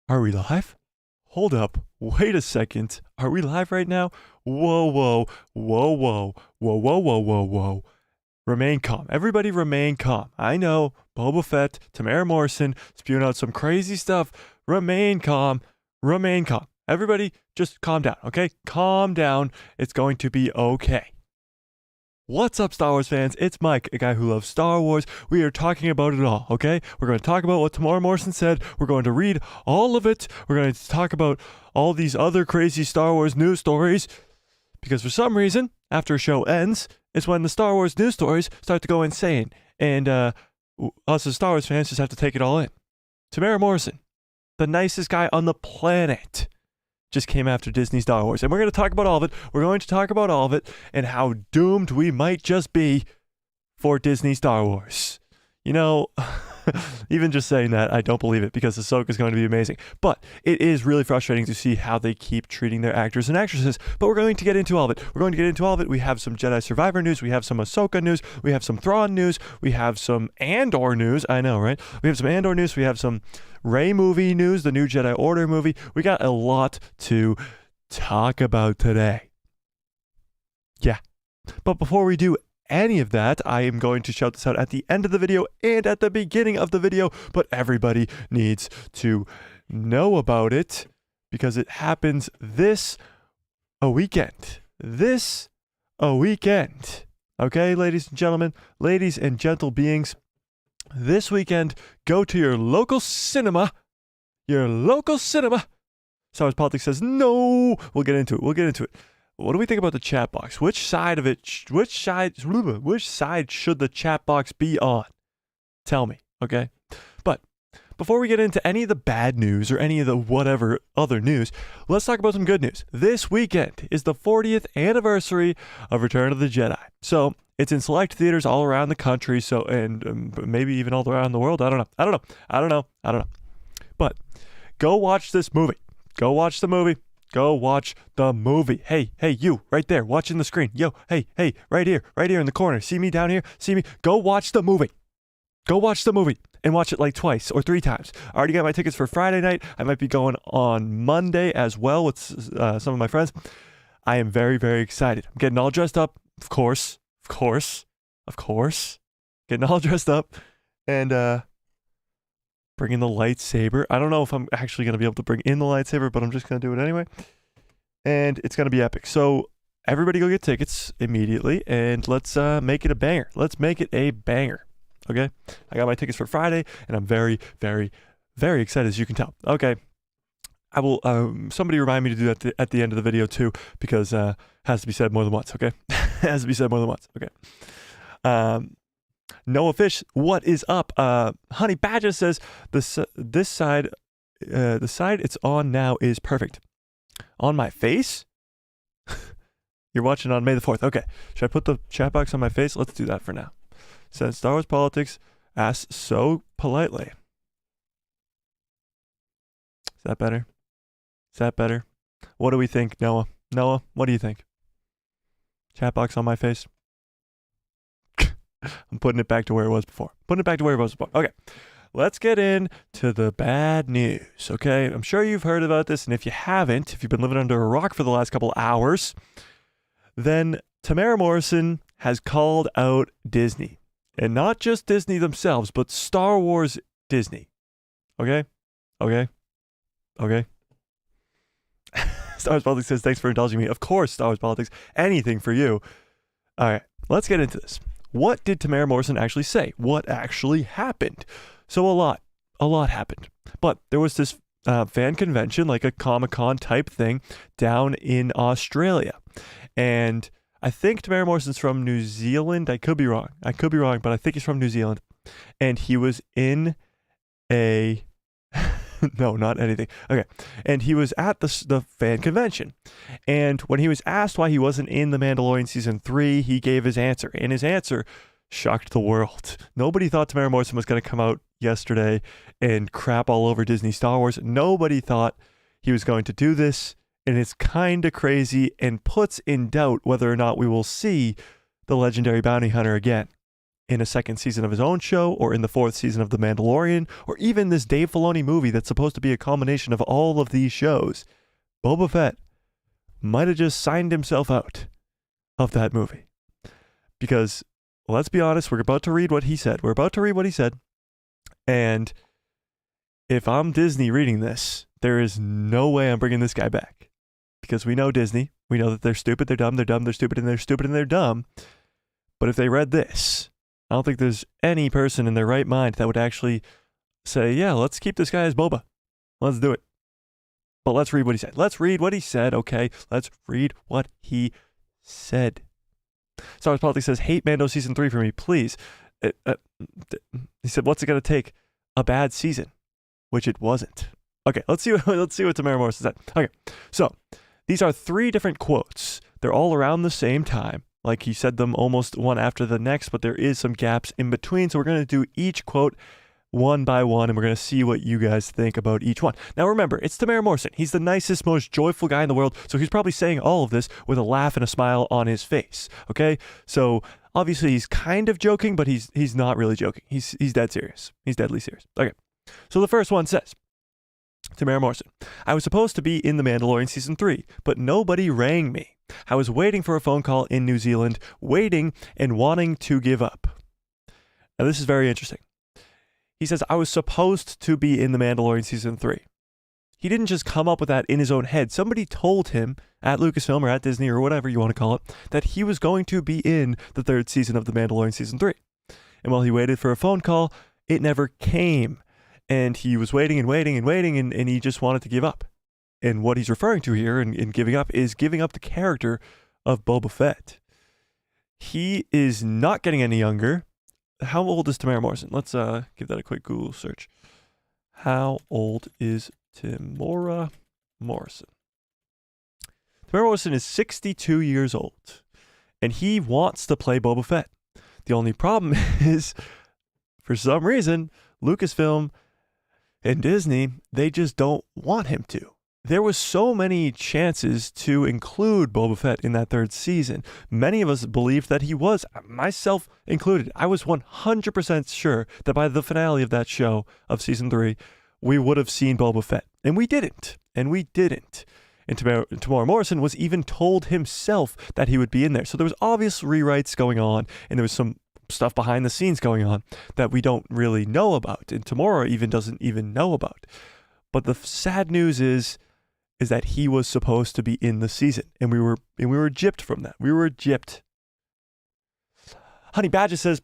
Are we live? Hold up. Wait a second. Are we live right now? Whoa, whoa, whoa, whoa, whoa, whoa, whoa, whoa, whoa. Remain calm. Everybody remain calm. I know, Boba Fett, Temuera Morrison, spewing out some crazy stuff. Remain calm. Remain calm. Everybody just calm down, okay? Calm down. It's going to be okay. What's up, Star Wars fans? It's Mike, a guy who loves Star Wars. We are talking about it all, okay? We're going to talk about what Temuera Morrison said. We're going to read all of it. We're going to talk about all these other crazy Star Wars news stories. Because for some reason, after a show ends, it's when the Star Wars news stories start to go insane. And us as Star Wars fans just have to take it all in. Temuera Morrison, the nicest guy on the planet, just came after Disney Star Wars. And we're going to talk about all of it. We're going to talk about all of it and how doomed we might just be for Disney Star Wars. You know, even just saying that, I don't believe it because Ahsoka is going to be amazing. But it is really frustrating to see how they keep treating their actors and actresses. But we're going to get into all of it. We're going to get into all of it. We have some Jedi Survivor news. We have some Ahsoka news. We have some Thrawn news. We have some Andor news. I know, right? We have some Andor news. We have some Rey movie news, the new Jedi Order movie. We got a lot to talk about today. Yeah. But before we do any of that, I am going to shout this out at the end of the video and at the beginning of the video, but everybody needs to know about it because it happens this weekend. Okay, ladies and gentlemen, ladies and gentle beings, this weekend, go to your local cinema. Star Wars Politics says no. We'll get into it. What do we think about the chat box? Which side should the chat box be on? Tell me, okay? But before we get into any of the bad news or any of the whatever other news, let's talk about some good news. This weekend is the 40th anniversary of Return of the Jedi. So it's in select theaters all around the country. So and maybe even all around the world. I don't know. But go watch this movie. Go watch the movie. Hey, you, right there, watching the screen. Yo, hey, right here in the corner. See me down here? See me? Go watch the movie. And watch it like twice or three times. I already got my tickets for Friday night. I might be going on Monday as well with some of my friends. I am very, very excited. I'm getting all dressed up, of course. Getting all dressed up and bring in the lightsaber. I don't know if I'm actually going to be able to bring in the lightsaber, but I'm just going to do it anyway. And it's going to be epic. So everybody go get tickets immediately and let's make it a banger. Okay? I got my tickets for Friday and I'm very, very, very excited, as you can tell. Okay. I will, somebody remind me to do that at the end of the video too, because it has to be said more than once, okay? Okay. Noah Fish, what is up? Honey Badger says the side it's on now is perfect. On my face? You're watching on May the 4th. Okay. Should I put the chat box on my face? Let's do that for now. Says Star Wars Politics asks so politely. Is that better? What do we think, Noah? Noah, what do you think? Chat box on my face? I'm putting it back to where it was before. Okay. Let's get into the bad news, okay? I'm sure you've heard about this, and if you haven't, if you've been living under a rock for the last couple hours, then Temuera Morrison has called out Disney. And not just Disney themselves, but Star Wars Disney. Okay? Star Wars Politics says, thanks for indulging me. Of course, Star Wars Politics. Anything for you. All right, let's get into this. What did Temuera Morrison actually say? What actually happened? So a lot happened. But there was this fan convention, like a Comic-Con type thing down in Australia. And I think Temuera Morrison's from New Zealand. I could be wrong, but I think he's from New Zealand. And he was in a... No, not anything. Okay. And he was at the fan convention. And when he was asked why he wasn't in The Mandalorian Season 3, he gave his answer. And his answer shocked the world. Nobody thought Temuera Morrison was going to come out yesterday and crap all over Disney Star Wars. Nobody thought he was going to do this. And it's kind of crazy and puts in doubt whether or not we will see the legendary bounty hunter again in a second season of his own show, or in the 4th season of The Mandalorian, or even this Dave Filoni movie that's supposed to be a combination of all of these shows, Boba Fett might have just signed himself out of that movie. Because, let's be honest, we're about to read what he said. And if I'm Disney reading this, there is no way I'm bringing this guy back. Because we know Disney. We know that they're stupid, they're dumb, they're dumb, they're stupid, and they're stupid, and they're dumb. But if they read this, I don't think there's any person in their right mind that would actually say, yeah, let's keep this guy as Boba. Let's do it. But let's read what he said. Okay, let's read what he said. Star Wars Politics says, hate Mando Season 3 for me, please. He said, what's it going to take? A bad season. Which it wasn't. Okay, let's see what Temuera Morrison said. Okay, so these are 3 different quotes. They're all around the same time. Like he said them almost one after the next, but there is some gaps in between. So we're going to do each quote one by one, and we're going to see what you guys think about each one. Now remember, it's Temuera Morrison. He's the nicest, most joyful guy in the world, so he's probably saying all of this with a laugh and a smile on his face, okay? So obviously he's kind of joking, but he's not really joking. He's dead serious. He's deadly serious. Okay, so the first one says, Temuera Morrison, I was supposed to be in The Mandalorian Season 3, but nobody rang me. I was waiting for a phone call in New Zealand, waiting and wanting to give up. Now this is very interesting. He says, I was supposed to be in The Mandalorian Season 3. He didn't just come up with that in his own head. Somebody told him at Lucasfilm or at Disney or whatever you want to call it, that he was going to be in the 3rd season of The Mandalorian Season 3. And while he waited for a phone call, it never came. And he was waiting and waiting and waiting, and he just wanted to give up. And what he's referring to here in giving up is giving up the character of Boba Fett. He is not getting any younger. How old is Temuera Morrison? Let's give that a quick Google search. How old is Temuera Morrison? Temuera Morrison is 62 years old, and he wants to play Boba Fett. The only problem is, for some reason, Lucasfilm and Disney, they just don't want him to. There was so many chances to include Boba Fett in that 3rd season. Many of us believed that he was, myself included. I was 100% sure that by the finale of that show of Season 3, we would have seen Boba Fett. And we didn't. And Temuera Morrison was even told himself that he would be in there. So there was obvious rewrites going on, and there was some stuff behind the scenes going on that we don't really know about, and Temuera even doesn't even know about. But the sad news is that he was supposed to be in the season, and we were gypped from that. We were gypped. Honey Badger says,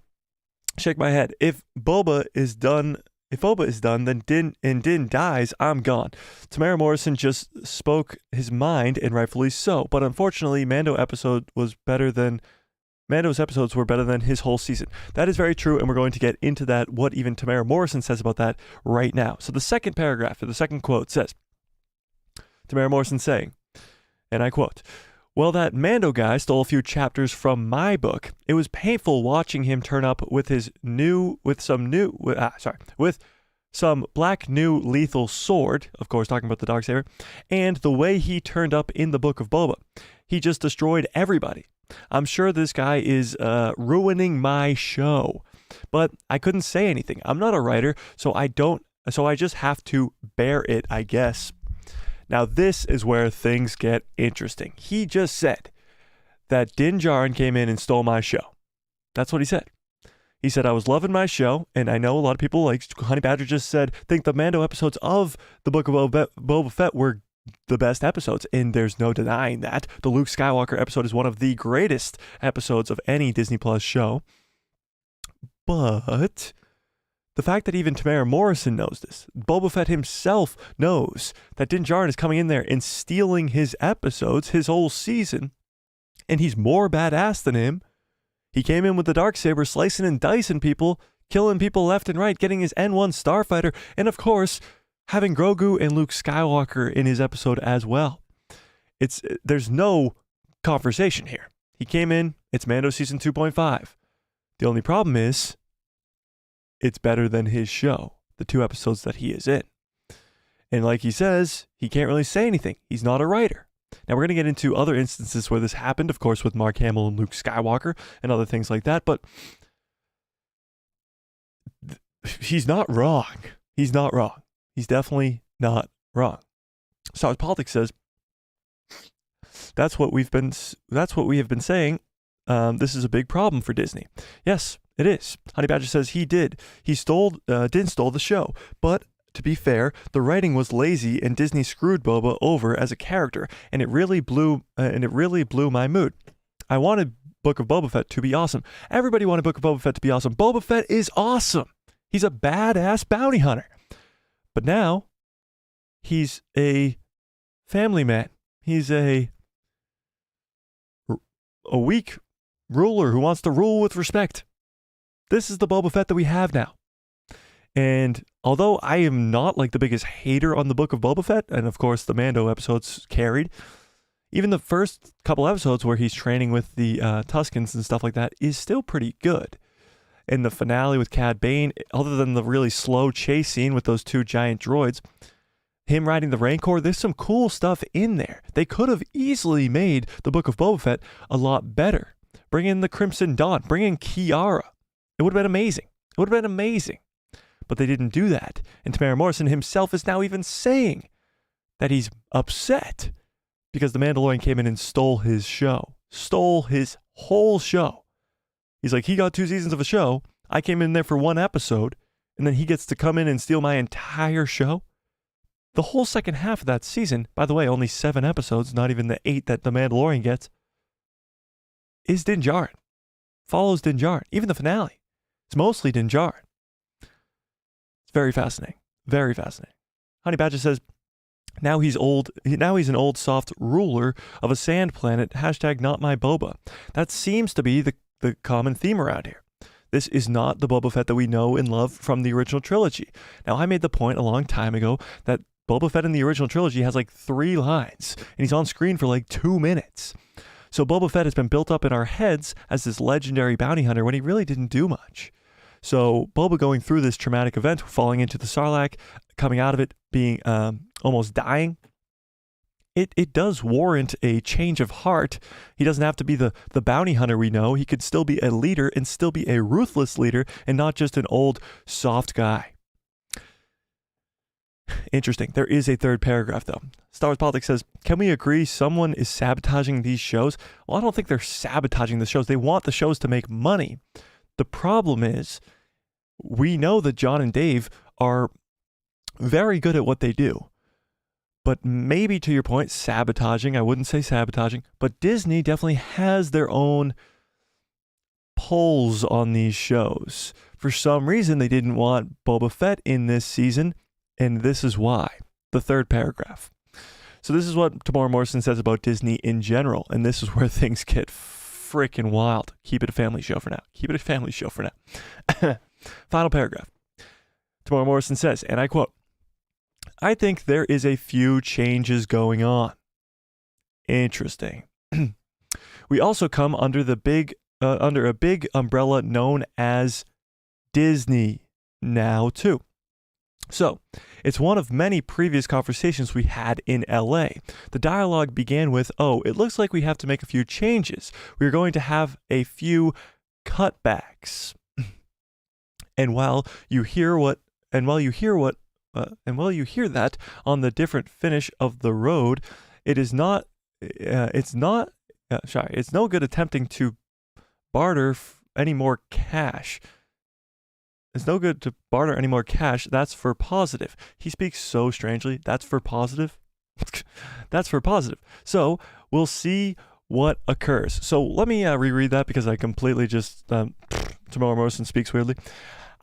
shake my head. If Boba is done, then Din dies, I'm gone. Temuera Morrison just spoke his mind, and rightfully so. But unfortunately, Mando's episodes were better than his whole season. That is very true, and we're going to get into that, what even Temuera Morrison says about that right now. So the second paragraph, or the second quote says, Temuera Morrison saying, and I quote, well, that Mando guy stole a few chapters from my book. It was painful watching him turn up with some black new lethal sword, of course talking about the Darksaber, and the way he turned up in the Book of Boba. He just destroyed everybody. I'm sure this guy is ruining my show, but I couldn't say anything. I'm not a writer, so I just have to bear it, I guess. Now this is where things get interesting. He just said that Din Djarin came in and stole my show. That's what he said. He said, I was loving my show, and I know a lot of people, like Honey Badger just said, think the Mando episodes of the Book of Boba Fett were the best episodes, and there's no denying that. The Luke Skywalker episode is one of the greatest episodes of any Disney Plus show. But the fact that even Temuera Morrison knows this, Boba Fett himself knows that Din Djarin is coming in there and stealing his episodes, his whole season, and he's more badass than him. He came in with the Darksaber, slicing and dicing people, killing people left and right, getting his N1 starfighter, and of course, having Grogu and Luke Skywalker in his episode as well. There's no conversation here. He came in, it's Mando Season 2.5. The only problem is, it's better than his show, the 2 episodes that he is in. And like he says, he can't really say anything. He's not a writer. Now we're going to get into other instances where this happened, of course, with Mark Hamill and Luke Skywalker and other things like that, but he's not wrong. He's not wrong. He's definitely not wrong. Star Wars Politics says that's what we have been saying. This is a big problem for Disney. Yes, it is. Honey Badger says he did. Din stole the show. But to be fair, the writing was lazy and Disney screwed Boba over as a character, and it really blew my mood. I wanted Book of Boba Fett to be awesome. Everybody wanted Book of Boba Fett to be awesome. Boba Fett is awesome. He's a badass bounty hunter. But now, he's a family man. He's a weak ruler who wants to rule with respect. This is the Boba Fett that we have now. And although I am not like the biggest hater on the Book of Boba Fett, and of course the Mando episodes carried, even the first couple episodes where he's training with the Tuskens and stuff like that is still pretty good. And the finale with Cad Bane, other than the really slow chase scene with those two giant droids, him riding the Rancor, there's some cool stuff in there. They could have easily made the Book of Boba Fett a lot better. Bring in the Crimson Dawn. Bring in Kiara. It would have been amazing. It would have been amazing. But they didn't do that. And Temuera Morrison himself is now even saying that he's upset because The Mandalorian came in and stole his show. Stole his whole show. He's like, he got 2 seasons of a show. I came in there for 1 episode. And then he gets to come in and steal my entire show. The whole second half of that season, by the way, only 7 episodes, not even the 8 that The Mandalorian gets, is Din Djarin. Follows Din Djarin. Even the finale. It's mostly Din Djarin. It's very fascinating. Very fascinating. Honey Badger says, now he's old. Now he's an old soft ruler of a sand planet. # not my Boba. That seems to be the common theme around here. This is not the Boba Fett that we know and love from the original trilogy. Now, I made the point a long time ago that Boba Fett in the original trilogy has like 3 lines, and he's on screen for like 2 minutes. So Boba Fett has been built up in our heads as this legendary bounty hunter when he really didn't do much. So Boba going through this traumatic event, falling into the Sarlacc, coming out of it, being almost dying, it does warrant a change of heart. He doesn't have to be the bounty hunter we know. He could still be a leader and still be a ruthless leader and not just an old soft guy. Interesting. There is a third paragraph, though. Star Wars Politics says, can we agree someone is sabotaging these shows? Well, I don't think they're sabotaging the shows. They want the shows to make money. The problem is, we know that John and Dave are very good at what they do. But maybe, to your point, sabotaging. I wouldn't say sabotaging. But Disney definitely has their own pulls on these shows. For some reason, they didn't want Boba Fett in this season. And this is why. The third paragraph. So this is what Temuera Morrison says about Disney in general. And this is where things get freaking wild. Keep it a family show for now. Keep it a family show for now. Final paragraph. Temuera Morrison says, and I quote, I think there is a few changes going on. Interesting. We also come under a big umbrella known as Disney now too. So, it's one of many previous conversations we had in LA. The dialogue began with, it looks like we have to make a few changes. We're going to have a few cutbacks. And while you hear that on the different finish of the road, it's no good attempting to barter any more cash. It's no good to barter any more cash. That's for positive. He speaks so strangely. That's for positive. That's for positive. So we'll see what occurs. So let me reread that because I completely just, Temuera Morrison speaks weirdly.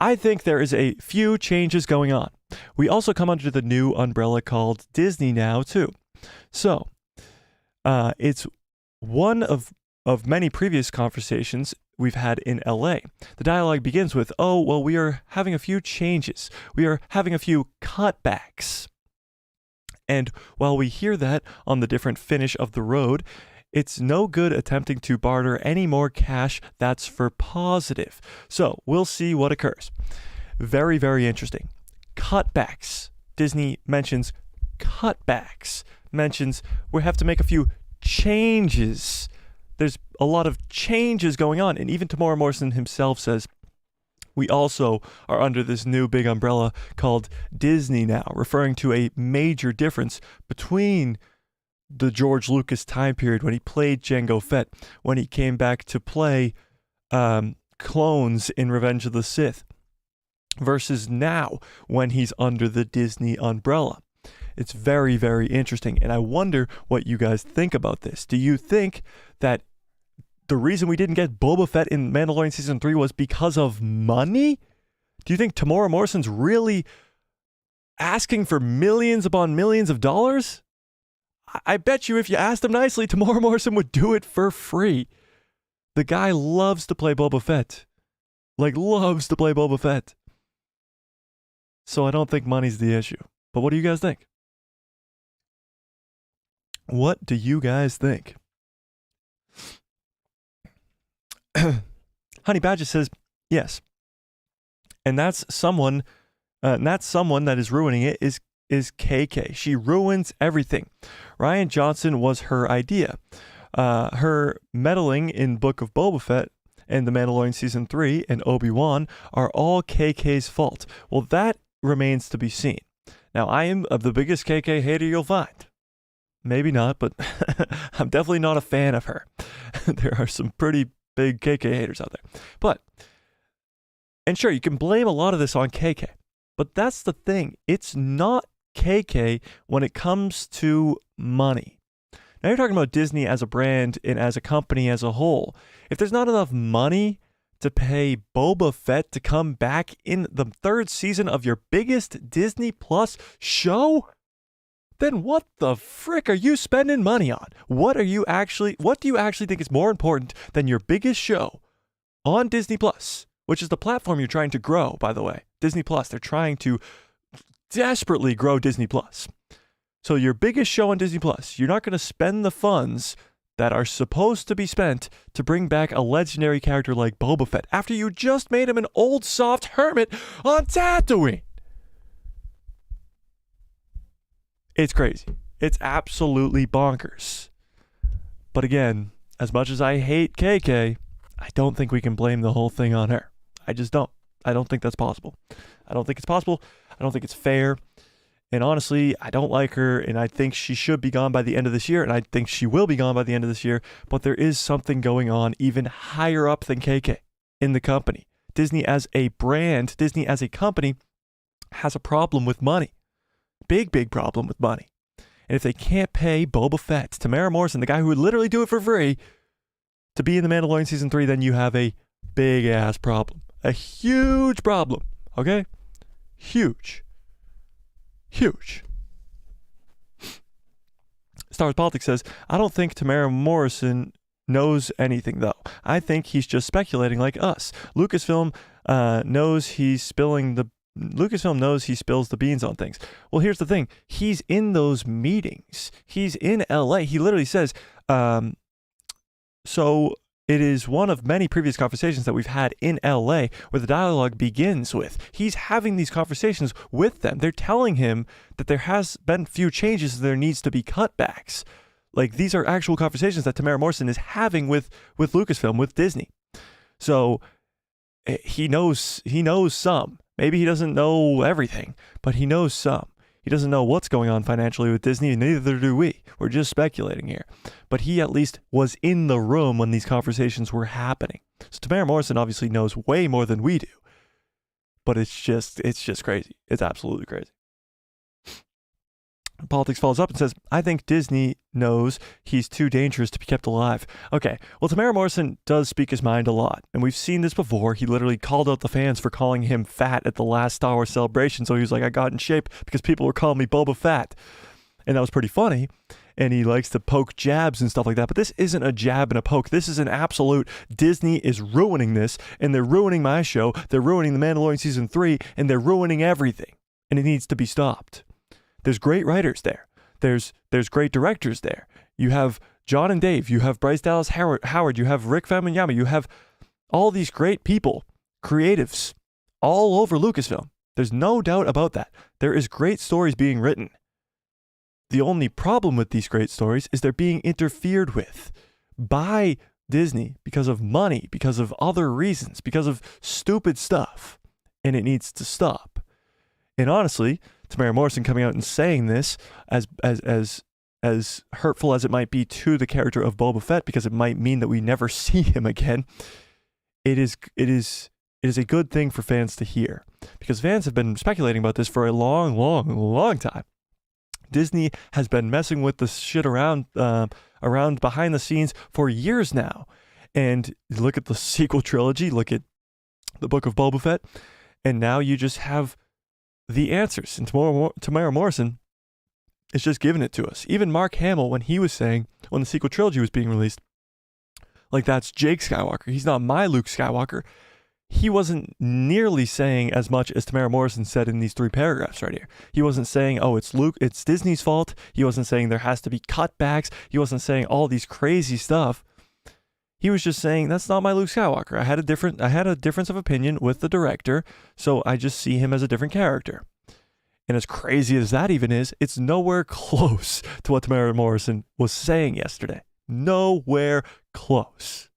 I think there is a few changes going on. We also come under the new umbrella called Disney now too. So it's one of many previous conversations we've had in LA. The dialogue begins with, we are having a few changes. We are having a few cutbacks. And while we hear that on the different finish of the road, it's no good attempting to barter any more cash. That's for positive. So we'll see what occurs. Very, very interesting. Cutbacks. Disney mentions cutbacks. Mentions we have to make a few changes. There's a lot of changes going on. And even Temuera Morrison himself says We also are under this new big umbrella called Disney now, referring to a major difference between the George Lucas time period when he played Jango Fett, when he came back to play clones in Revenge of the Sith, versus now when he's under the Disney umbrella. It's very, very interesting, and I wonder what you guys think about this. Do you think that the reason we didn't get Boba Fett in Mandalorian Season 3 was because of money? Do you think Temuera Morrison's really asking for millions upon millions of dollars? I bet you if you asked him nicely, Temuera Morrison would do it for free. The guy loves to play Boba Fett. Like, loves to play Boba Fett. So I don't think money's the issue. But what do you guys think? What do you guys think? Honey Badger says, yes. And that's someone that is ruining it is KK. She ruins everything. Rian Johnson was her idea. Her meddling in Book of Boba Fett and The Mandalorian Season 3 and Obi-Wan are all KK's fault. Well, that remains to be seen. Now, I am the biggest KK hater you'll find. Maybe not, but I'm definitely not a fan of her. There are some pretty big KK haters out there. But, and sure, you can blame a lot of this on KK. But that's the thing. It's not KK when it comes to money. Now you're talking about Disney as a brand and as a company as a whole. If there's not enough money to pay Boba Fett to come back in the third season of your biggest Disney Plus show, then what the frick are you spending money on? What do you actually think is more important than your biggest show on Disney Plus, which is the platform you're trying to grow, by the way? Disney Plus, they're trying to desperately grow Disney Plus. So your biggest show on Disney Plus, you're not going to spend the funds that are supposed to be spent to bring back a legendary character like Boba Fett after you just made him an old soft hermit on Tatooine. It's crazy. It's absolutely bonkers. But again, as much as I hate KK, I don't think we can blame the whole thing on her. I just don't. I don't think that's possible. I don't think it's possible. I don't think it's fair. And honestly, I don't like her, and I think she should be gone by the end of this year, and I think she will be gone by the end of this year. But there is something going on even higher up than KK in the company. Disney as a brand, Disney as a company has a problem with money. Big, big problem with money. And if they can't pay Boba Fett, Temuera Morrison, the guy who would literally do it for free, to be in The Mandalorian Season 3, then you have a big-ass problem. A huge problem. Okay? Huge. Huge. Star Wars Politics says, I don't think Temuera Morrison knows anything, though. I think he's just speculating like us. Lucasfilm knows he spills the beans on things. Well, here's the thing. He's in those meetings. He's in LA. He literally says, so it is one of many previous conversations that we've had in LA where the dialogue begins with. He's having these conversations with them. They're telling him that there has been few changes. There needs to be cutbacks. Like, these are actual conversations that Temuera Morrison is having with Lucasfilm, with Disney. So he knows some. Maybe he doesn't know everything, but he knows some. He doesn't know what's going on financially with Disney, and neither do we. We're just speculating here. But he at least was in the room when these conversations were happening. So Temuera Morrison obviously knows way more than we do. But it's just crazy. It's absolutely crazy. Politics follows up and says, I think Disney knows he's too dangerous to be kept alive. Okay, well, Temuera Morrison does speak his mind a lot, and we've seen this before. He literally called out the fans for calling him fat at the last Star Wars Celebration, so he was like, I got in shape because people were calling me Boba Fett. And that was pretty funny, and he likes to poke jabs and stuff like that, but this isn't a jab and a poke. This is an absolute, Disney is ruining this, and they're ruining my show, they're ruining The Mandalorian Season 3, and they're ruining everything, and it needs to be stopped. There's great writers there. There's great directors there. You have John and Dave. You have Bryce Dallas Howard. You have Rick Famuyiwa. You have all these great people, creatives, all over Lucasfilm. There's no doubt about that. There is great stories being written. The only problem with these great stories is they're being interfered with by Disney because of money, because of other reasons, because of stupid stuff, and it needs to stop. And honestly, Temuera Morrison coming out and saying this, as hurtful as it might be to the character of Boba Fett, because it might mean that we never see him again, it is a good thing for fans to hear, because fans have been speculating about this for a long time. Disney has been messing with this shit around behind the scenes for years now. And look at the sequel trilogy, look at the Book of Boba Fett, and now you just have the answers. And Temuera Morrison is just giving it to us. Even Mark Hamill, when he was saying, when the sequel trilogy was being released, like, that's Jake Skywalker, he's not my Luke Skywalker, he wasn't nearly saying as much as Temuera Morrison said in these 3 paragraphs right here. He wasn't saying, oh, it's Disney's fault. He wasn't saying there has to be cutbacks. He wasn't saying all these crazy stuff. He was just saying, that's not my Luke Skywalker. I had a difference of opinion with the director, so I just see him as a different character. And as crazy as that even is, it's nowhere close to what Temuera Morrison was saying yesterday. Nowhere close.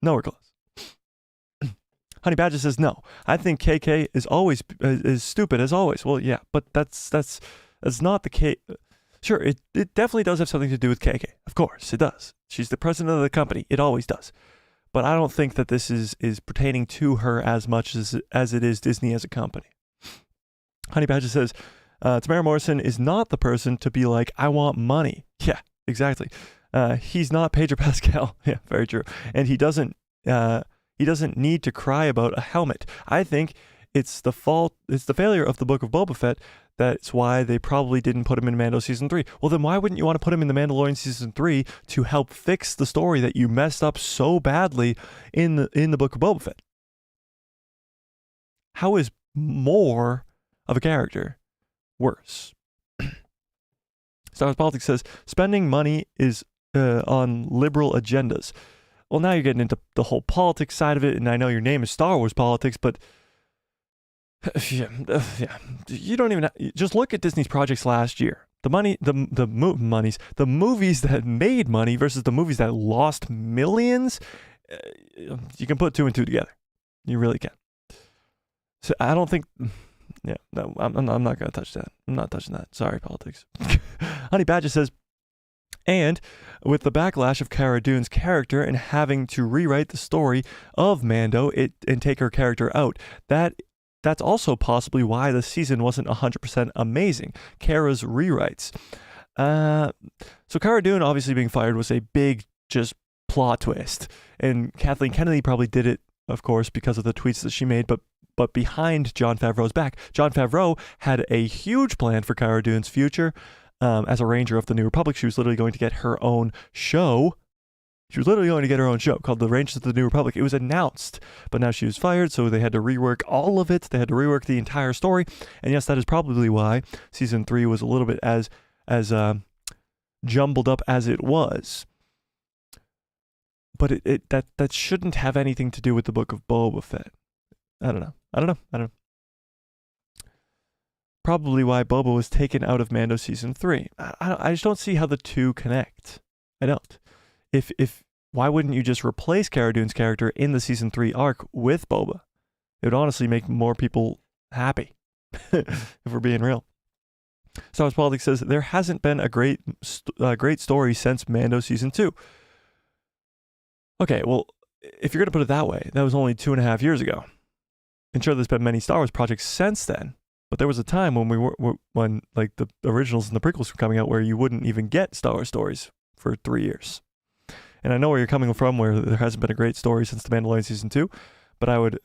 Nowhere close. Honey Badger says, no, I think KK is always is stupid as always. Well, yeah, but that's not the case. Sure, it definitely does have something to do with KK. Of course, it does. She's the president of the company. It always does. But I don't think that this is pertaining to her as much as it is Disney as a company. Honey Badger says, Temuera Morrison is not the person to be like, I want money. Yeah, exactly. He's not Pedro Pascal. Yeah, very true. And he doesn't need to cry about a helmet. I think it's the failure of the Book of Boba Fett. That's why they probably didn't put him in Mando Season 3. Well, then why wouldn't you want to put him in The Mandalorian Season 3 to help fix the story that you messed up so badly in the Book of Boba Fett? How is more of a character worse? Star Wars Politics says, spending money is on liberal agendas. Well, now you're getting into the whole politics side of it, and I know your name is Star Wars Politics, but yeah, you don't even just look at Disney's projects last year. The movies that made money versus the movies that lost millions. You can put 2 and 2 together. You really can. So I don't think. Yeah, no, I'm not gonna touch that. I'm not touching that. Sorry, politics. Honey Badger says, and with the backlash of Cara Dune's character and having to rewrite the story of Mando and take her character out, that's also possibly why the season wasn't 100% amazing. Cara's rewrites. So Cara Dune obviously being fired was a big just plot twist. And Kathleen Kennedy probably did it, of course, because of the tweets that she made, but behind Jon Favreau's back. Jon Favreau had a huge plan for Cara Dune's future. As a Ranger of the New Republic, she was literally going to get her own show. She was literally going to get her own show called The Rangers of the New Republic. It was announced, but now she was fired, so they had to rework all of it. They had to rework the entire story. And yes, that is probably why season 3 was a little bit as jumbled up as it was. But that shouldn't have anything to do with the Book of Boba Fett. I don't know. Probably why Boba was taken out of Mando season 3. I just don't see how the two connect. I don't. Why wouldn't you just replace Cara Dune's character in the season 3 arc with Boba? It would honestly make more people happy, if we're being real. Star Wars Politics says there hasn't been a great story since Mando season 2. Okay, well, if you're gonna put it that way, that was only 2.5 years ago. And sure, there's been many Star Wars projects since then, but there was a time when like the originals and the prequels were coming out where you wouldn't even get Star Wars stories for 3 years. And I know where you're coming from, where there hasn't been a great story since The Mandalorian Season 2, but I would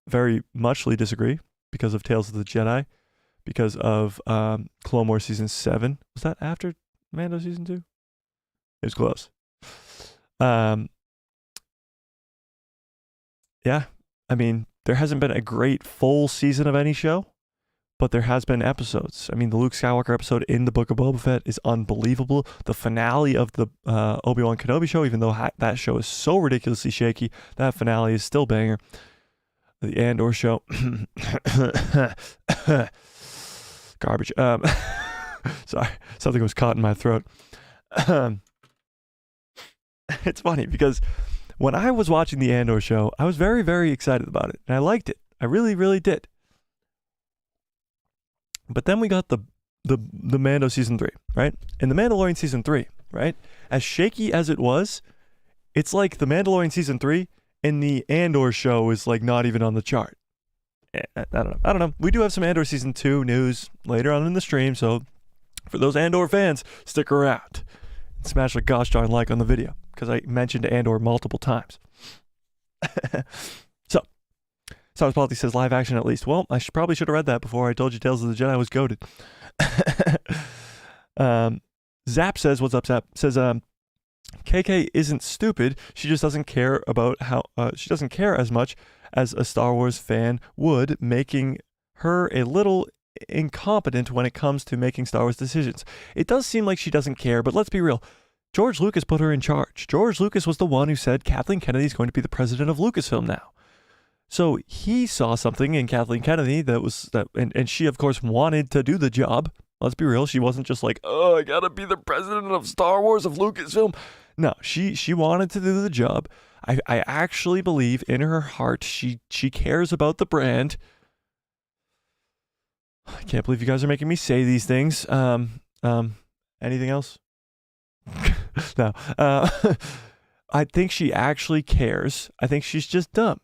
very muchly disagree because of Tales of the Jedi, because of Clone Wars Season 7. Was that after Mando Season 2? It was close. Yeah, I mean, there hasn't been a great full season of any show, but there has been episodes. I mean, the Luke Skywalker episode in the Book of Boba Fett is unbelievable. The finale of the Obi-Wan Kenobi show, even though that show is so ridiculously shaky, that finale is still banger. The Andor Show. Garbage. Sorry, something was caught in my throat. it's funny because when I was watching the Andor show, I was very, very excited about it. And I liked it. I really, really did. But then we got the Mando season 3, right? And the Mandalorian season 3, right? As shaky as it was, it's like the Mandalorian season 3 and the Andor show is like not even on the chart. I don't know. We do have some Andor season 2 news later on in the stream, so for those Andor fans, stick around. Smash a gosh darn like on the video, because I mentioned Andor multiple times. So, Star Wars Politics says live action at least. Well, I probably should have read that before I told you Tales of the Jedi was goated. Zap says, what's up, Zap? Says, KK isn't stupid. She just doesn't care about how, she doesn't care as much as a Star Wars fan would, making her a little incompetent when it comes to making Star Wars decisions. It does seem like she doesn't care, but let's be real. George Lucas put her in charge. George Lucas was the one who said Kathleen Kennedy is going to be the president of Lucasfilm now. So he saw something in Kathleen Kennedy and she of course wanted to do the job. Let's be real. She wasn't just like, oh, I gotta be the president of Star Wars of Lucasfilm. No, she wanted to do the job. I actually believe in her heart she cares about the brand. I can't believe you guys are making me say these things. Anything else? No. I think she actually cares. I think she's just dumb.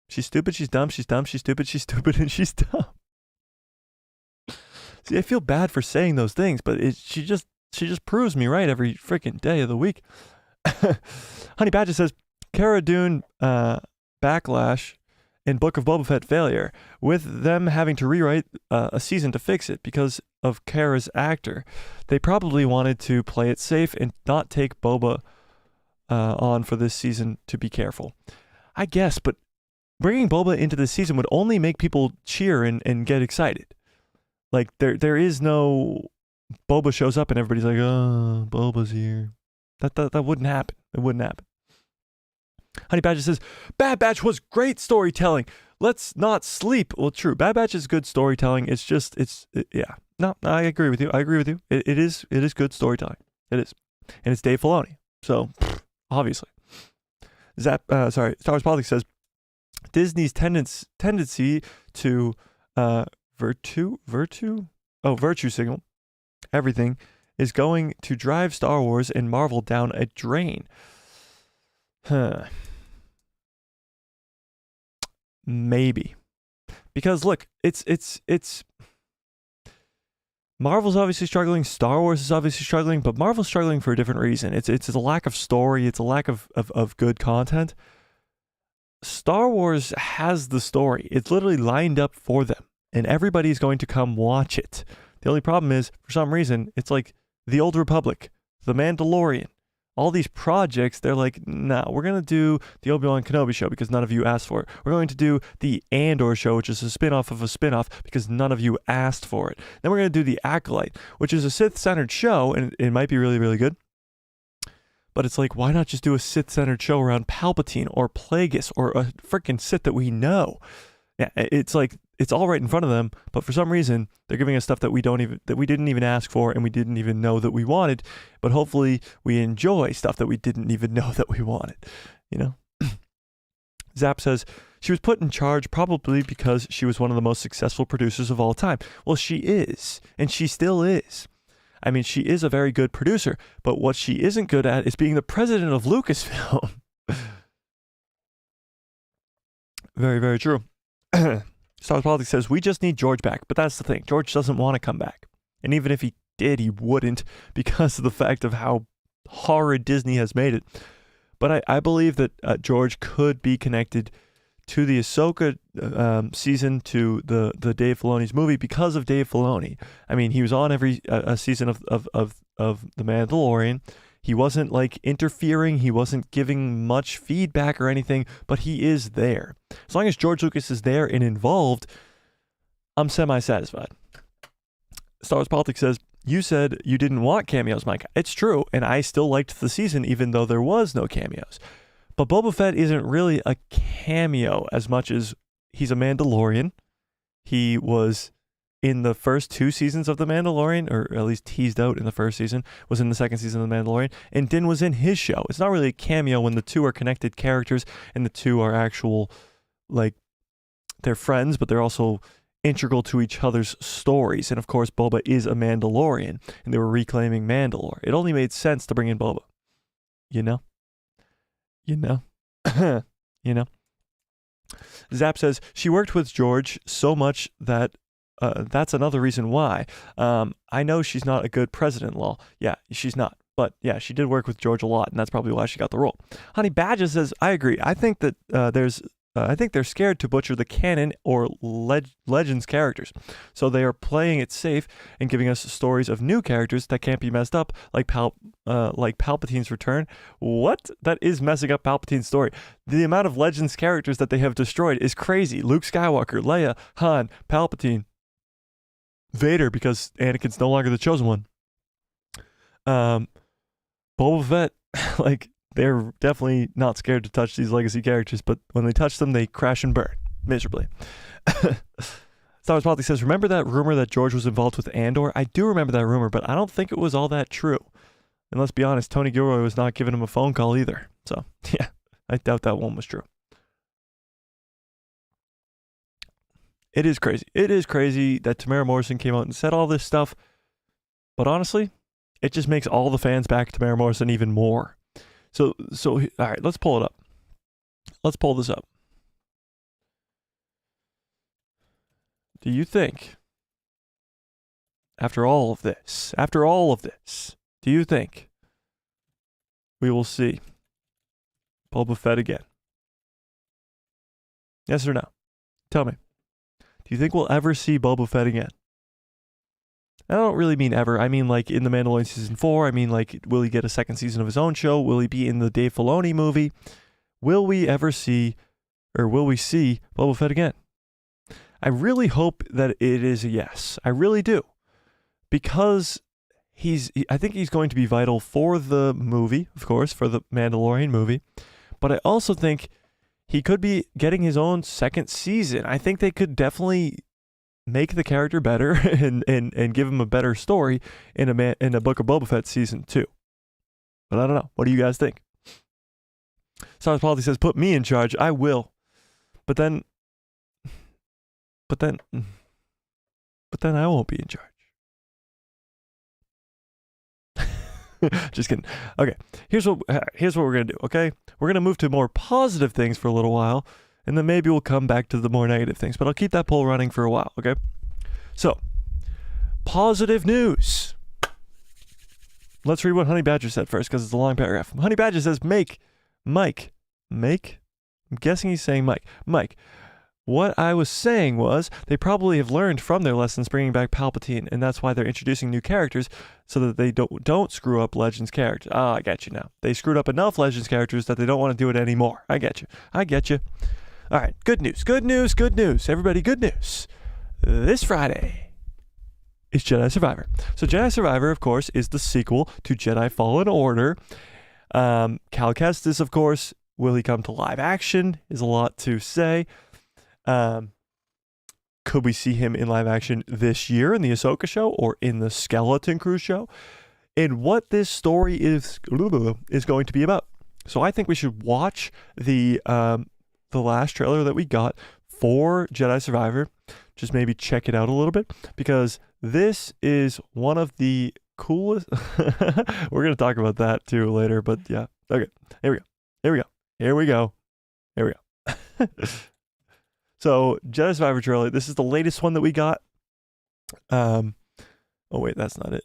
She's stupid, she's dumb, she's dumb, she's stupid, and she's dumb. See, I feel bad for saying those things, but she just proves me right every freaking day of the week. Honey Badger says, Cara Dune backlash in Book of Boba Fett failure, with them having to rewrite a season to fix it because of Cara's actor. They probably wanted to play it safe and not take Boba on for this season to be careful. I guess, but bringing Boba into this season would only make people cheer and get excited. Like, there is no Boba shows up and everybody's like, oh, Boba's here. That wouldn't happen. It wouldn't happen. Honey Badger says, Bad Batch was great storytelling. Let's not sleep. Well, true. Bad Batch is good storytelling. It's just, yeah. No, I agree with you. It is good storytelling. It is. And it's Dave Filoni. So, obviously. Star Wars Politics says, Disney's tendency to virtue signal everything is going to drive Star Wars and Marvel down a drain. Maybe. Because look, it's Marvel's obviously struggling, Star Wars is obviously struggling, but Marvel's struggling for a different reason. It's a lack of story, it's a lack of good content. Star Wars has the story. It's literally lined up for them, and everybody's going to come watch it. The only problem is, for some reason, it's like The Old Republic, The Mandalorian, all these projects, they're like, nah, we're going to do the Obi-Wan Kenobi show because none of you asked for it. We're going to do the Andor show, which is a spin-off of a spin-off because none of you asked for it. Then we're going to do the Acolyte, which is a Sith-centered show, and it might be really, really good. But it's like, why not just do a Sith-centered show around Palpatine or Plagueis or a freaking Sith that we know? Yeah, it's like, it's all right in front of them, but for some reason, they're giving us stuff that we didn't even ask for and we didn't even know that we wanted, but hopefully we enjoy stuff that we didn't even know that we wanted, you know? Zap says, she was put in charge probably because she was one of the most successful producers of all time. Well, she is, and she still is. I mean, she is a very good producer, but what she isn't good at is being the president of Lucasfilm. Very, very true. Star Wars Politics says, we just need George back. But that's the thing. George doesn't want to come back. And even if he did, he wouldn't because of the fact of how horrid Disney has made it. But I believe that George could be connected to the Ahsoka season, to the Dave Filoni's movie because of Dave Filoni. I mean, he was on every season of The Mandalorian. He wasn't like interfering. He wasn't giving much feedback or anything, but he is there. As long as George Lucas is there and involved, I'm semi-satisfied. Star Wars Politics says, you said you didn't want cameos, Mike. It's true, and I still liked the season even though there was no cameos. But Boba Fett isn't really a cameo as much as he's a Mandalorian. He was in the first 2 seasons of The Mandalorian, or at least teased out in the first season, was in the second season of The Mandalorian, and Din was in his show. It's not really a cameo when the two are connected characters and the two are actual, like, they're friends, but they're also integral to each other's stories. And of course, Boba is a Mandalorian, and they were reclaiming Mandalore. It only made sense to bring in Boba. You know? You know? You know? Zap says, she worked with George so much that that's another reason why. I know she's not a good president-in-law. Yeah, she's not. But yeah, she did work with George a lot, and that's probably why she got the role. Honey Badger says, I agree. I think that I think they're scared to butcher the canon or Legends characters. So they are playing it safe and giving us stories of new characters that can't be messed up, like Palpatine's return. What? That is messing up Palpatine's story. The amount of Legends characters that they have destroyed is crazy. Luke Skywalker, Leia, Han, Palpatine, Vader, because Anakin's no longer the chosen one. Boba Fett, like, they're definitely not scared to touch these legacy characters, but when they touch them, they crash and burn miserably. Star Wars Politics says, remember that rumor that George was involved with Andor? I do remember that rumor, but I don't think it was all that true. And let's be honest, Tony Gilroy was not giving him a phone call either. So, yeah, I doubt that one was true. It is crazy. It is crazy that Temuera Morrison came out and said all this stuff. But honestly, it just makes all the fans back Temuera Morrison even more. So, all right, let's pull it up. Let's pull this up. Do you think, after all of this, do you think we will see Boba Fett again? Yes or no? Tell me. Do you think we'll ever see Boba Fett again? I don't really mean ever. I mean, like, in The Mandalorian Season 4. I mean, like, will he get a second season of his own show? Will he be in the Dave Filoni movie? Will we ever see, or will we see Boba Fett again? I really hope that it is a yes. I really do. Because I think he's going to be vital for the movie, of course, for the Mandalorian movie. But I also think he could be getting his own second season. I think they could definitely make the character better and give him a better story in a Book of Boba Fett season 2. But I don't know. What do you guys think? Star Wars Politics says, put me in charge. I will. But then I won't be in charge. Just kidding. Okay. Here's what we're going to do, okay? We're going to move to more positive things for a little while. And then maybe we'll come back to the more negative things. But I'll keep that poll running for a while, okay? So, positive news. Let's read what Honey Badger said first, because it's a long paragraph. Honey Badger says, Mike. I'm guessing he's saying Mike. Mike, what I was saying was they probably have learned from their lessons bringing back Palpatine, and that's why they're introducing new characters so that they don't screw up Legends characters. I get you now. They screwed up enough Legends characters that they don't want to do it anymore. I get you. All right, good news. Everybody, good news. This Friday is Jedi Survivor. So Jedi Survivor, of course, is the sequel to Jedi Fallen Order. Cal Kestis, of course, will he come to live action? Is a lot to say. Could we see him in live action this year in the Ahsoka show or in the Skeleton Crew show? And what this story is going to be about. So I think we should watch the last trailer that we got for Jedi Survivor. Just maybe check it out a little bit, because this is one of the coolest. We're going to talk about that too later, but yeah. Okay. Here we go. So Jedi Survivor trailer. This is the latest one that we got. Oh wait, that's not it.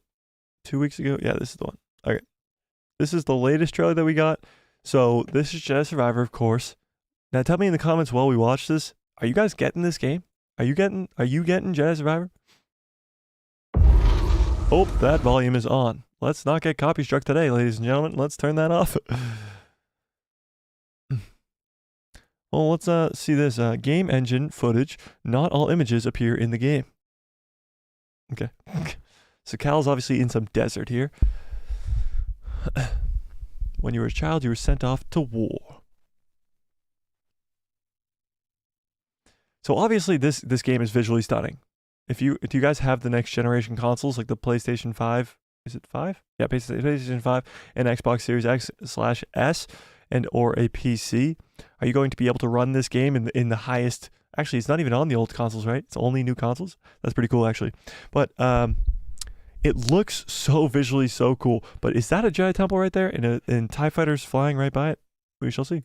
2 weeks ago. Yeah, this is the one. Okay. This is the latest trailer that we got. So this is Jedi Survivor, of course. Now tell me in the comments while we watch this, are you guys getting this game? Are you getting Jedi Survivor? Oh, that volume is on. Let's not get copy struck today, ladies and gentlemen. Let's turn that off. Well, let's see this. Game engine footage. Not all images appear in the game. Okay. So Cal's obviously in some desert here. When you were a child, you were sent off to war. So obviously this game is visually stunning. do you guys have the next generation consoles like the PlayStation 5? Is it 5? Yeah, PlayStation 5 and Xbox Series X/S and or a PC. Are you going to be able to run this game in the highest? Actually, it's not even on the old consoles, right? It's only new consoles. That's pretty cool, actually. But it looks so visually so cool. But is that a Jedi Temple right there? And TIE fighters flying right by it? We shall see.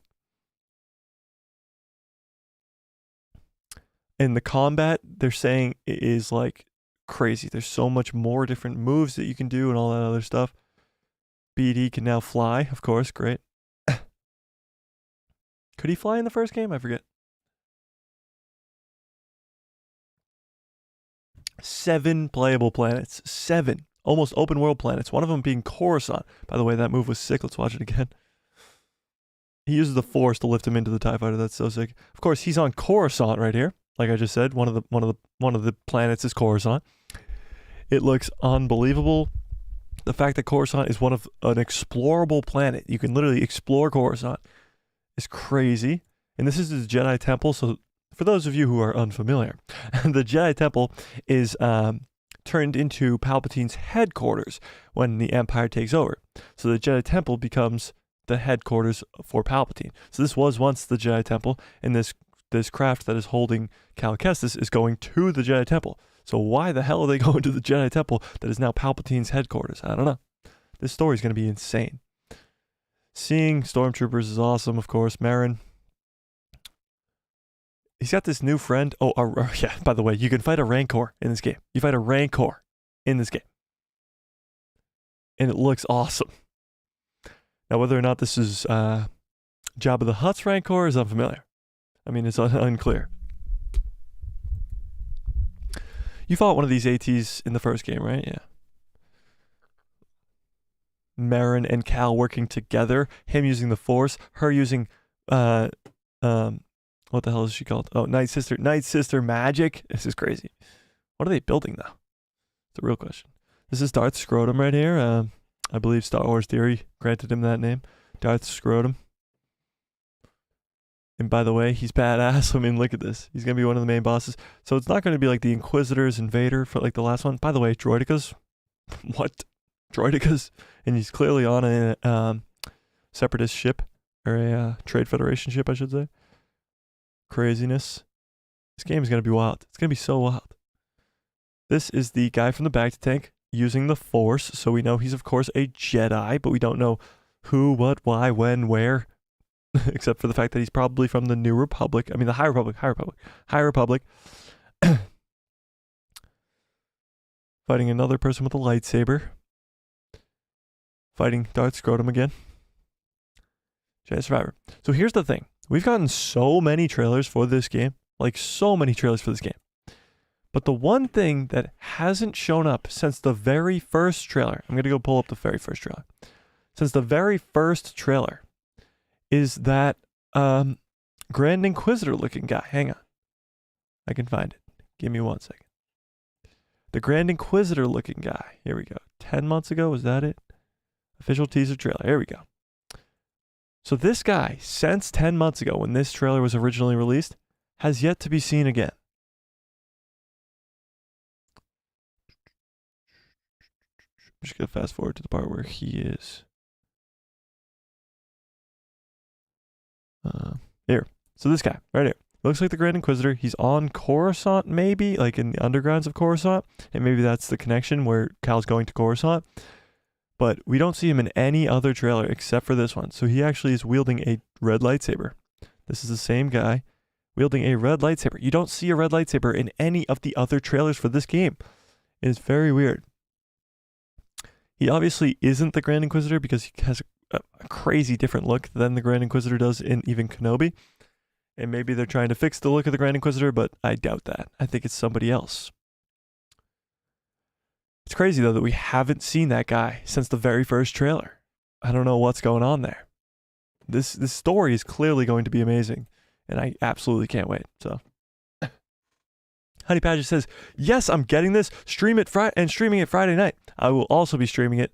In the combat, they're saying it is like crazy. There's so much more different moves that you can do and all that other stuff. BD can now fly, of course. Great. Could he fly in the first game? I forget. 7 playable planets. 7. Almost open world planets. One of them being Coruscant. By the way, that move was sick. Let's watch it again. He uses the Force to lift him into the TIE fighter. That's so sick. Of course, he's on Coruscant right here. Like I just said, one of the planets is Coruscant. It looks unbelievable. The fact that Coruscant is one of an explorable planet, you can literally explore Coruscant, is crazy. And this is the Jedi Temple. So for those of you who are unfamiliar, the Jedi Temple is turned into Palpatine's headquarters when the Empire takes over. So the Jedi Temple becomes the headquarters for Palpatine. So this was once the Jedi Temple, and this craft that is holding Cal Kestis is going to the Jedi Temple. So why the hell are they going to the Jedi Temple that is now Palpatine's headquarters? I don't know. This story is going to be insane. Seeing stormtroopers is awesome, of course. Marin. He's got this new friend. Oh, yeah, by the way, you can fight a Rancor in this game. You fight a Rancor in this game. And it looks awesome. Now, whether or not this is Jabba the Hutt's Rancor is unfamiliar. I mean, it's unclear. You fought one of these ATs in the first game, right? Yeah. Marin and Cal working together. Him using the Force. Her using, what the hell is she called? Oh, Night Sister magic. This is crazy. What are they building though? It's a real question. This is Darth Scrotum right here. I believe Star Wars Theory granted him that name. Darth Scrotum. And by the way, he's badass. I mean, look at this. He's going to be one of the main bosses. So it's not going to be like the Inquisitors and Vader for like the last one. By the way, droidicas. What? Droidicas? And he's clearly on a separatist ship. Or a Trade Federation ship, I should say. Craziness. This game is going to be wild. It's going to be so wild. This is the guy from the Bacta tank using the Force. So we know he's, of course, a Jedi. But we don't know who, what, why, when, where. Except for the fact that he's probably from the New Republic. I mean, the High Republic. Fighting another person with a lightsaber. Fighting Darth Scrotum again. Jedi Survivor. So here's the thing. We've gotten so many trailers for this game. Like, so many trailers for this game. But the one thing that hasn't shown up since the very first trailer. I'm going to go pull up the very first trailer. Since the very first trailer. Is that Grand Inquisitor looking guy. Hang on. I can find it. Give me 1 second. The Grand Inquisitor looking guy. Here we go. 10 months ago, was that it? Official teaser trailer. Here we go. So this guy, since 10 months ago when this trailer was originally released, has yet to be seen again. I'm just going to fast forward to the part where he is. Here. So this guy, right here. Looks like the Grand Inquisitor. He's on Coruscant, maybe, like in the undergrounds of Coruscant. And maybe that's the connection where Cal's going to Coruscant. But we don't see him in any other trailer except for this one. So he actually is wielding a red lightsaber. This is the same guy wielding a red lightsaber. You don't see a red lightsaber in any of the other trailers for this game. It is very weird. He obviously isn't the Grand Inquisitor because he has a crazy different look than the Grand Inquisitor does in even Kenobi. And maybe they're trying to fix the look of the Grand Inquisitor, but I doubt that. I think it's somebody else. It's crazy, though, that we haven't seen that guy since the very first trailer. I don't know what's going on there. This story is clearly going to be amazing, and I absolutely can't wait. So, Honey Badger says, yes, I'm getting this. Streaming it Friday night. I will also be streaming it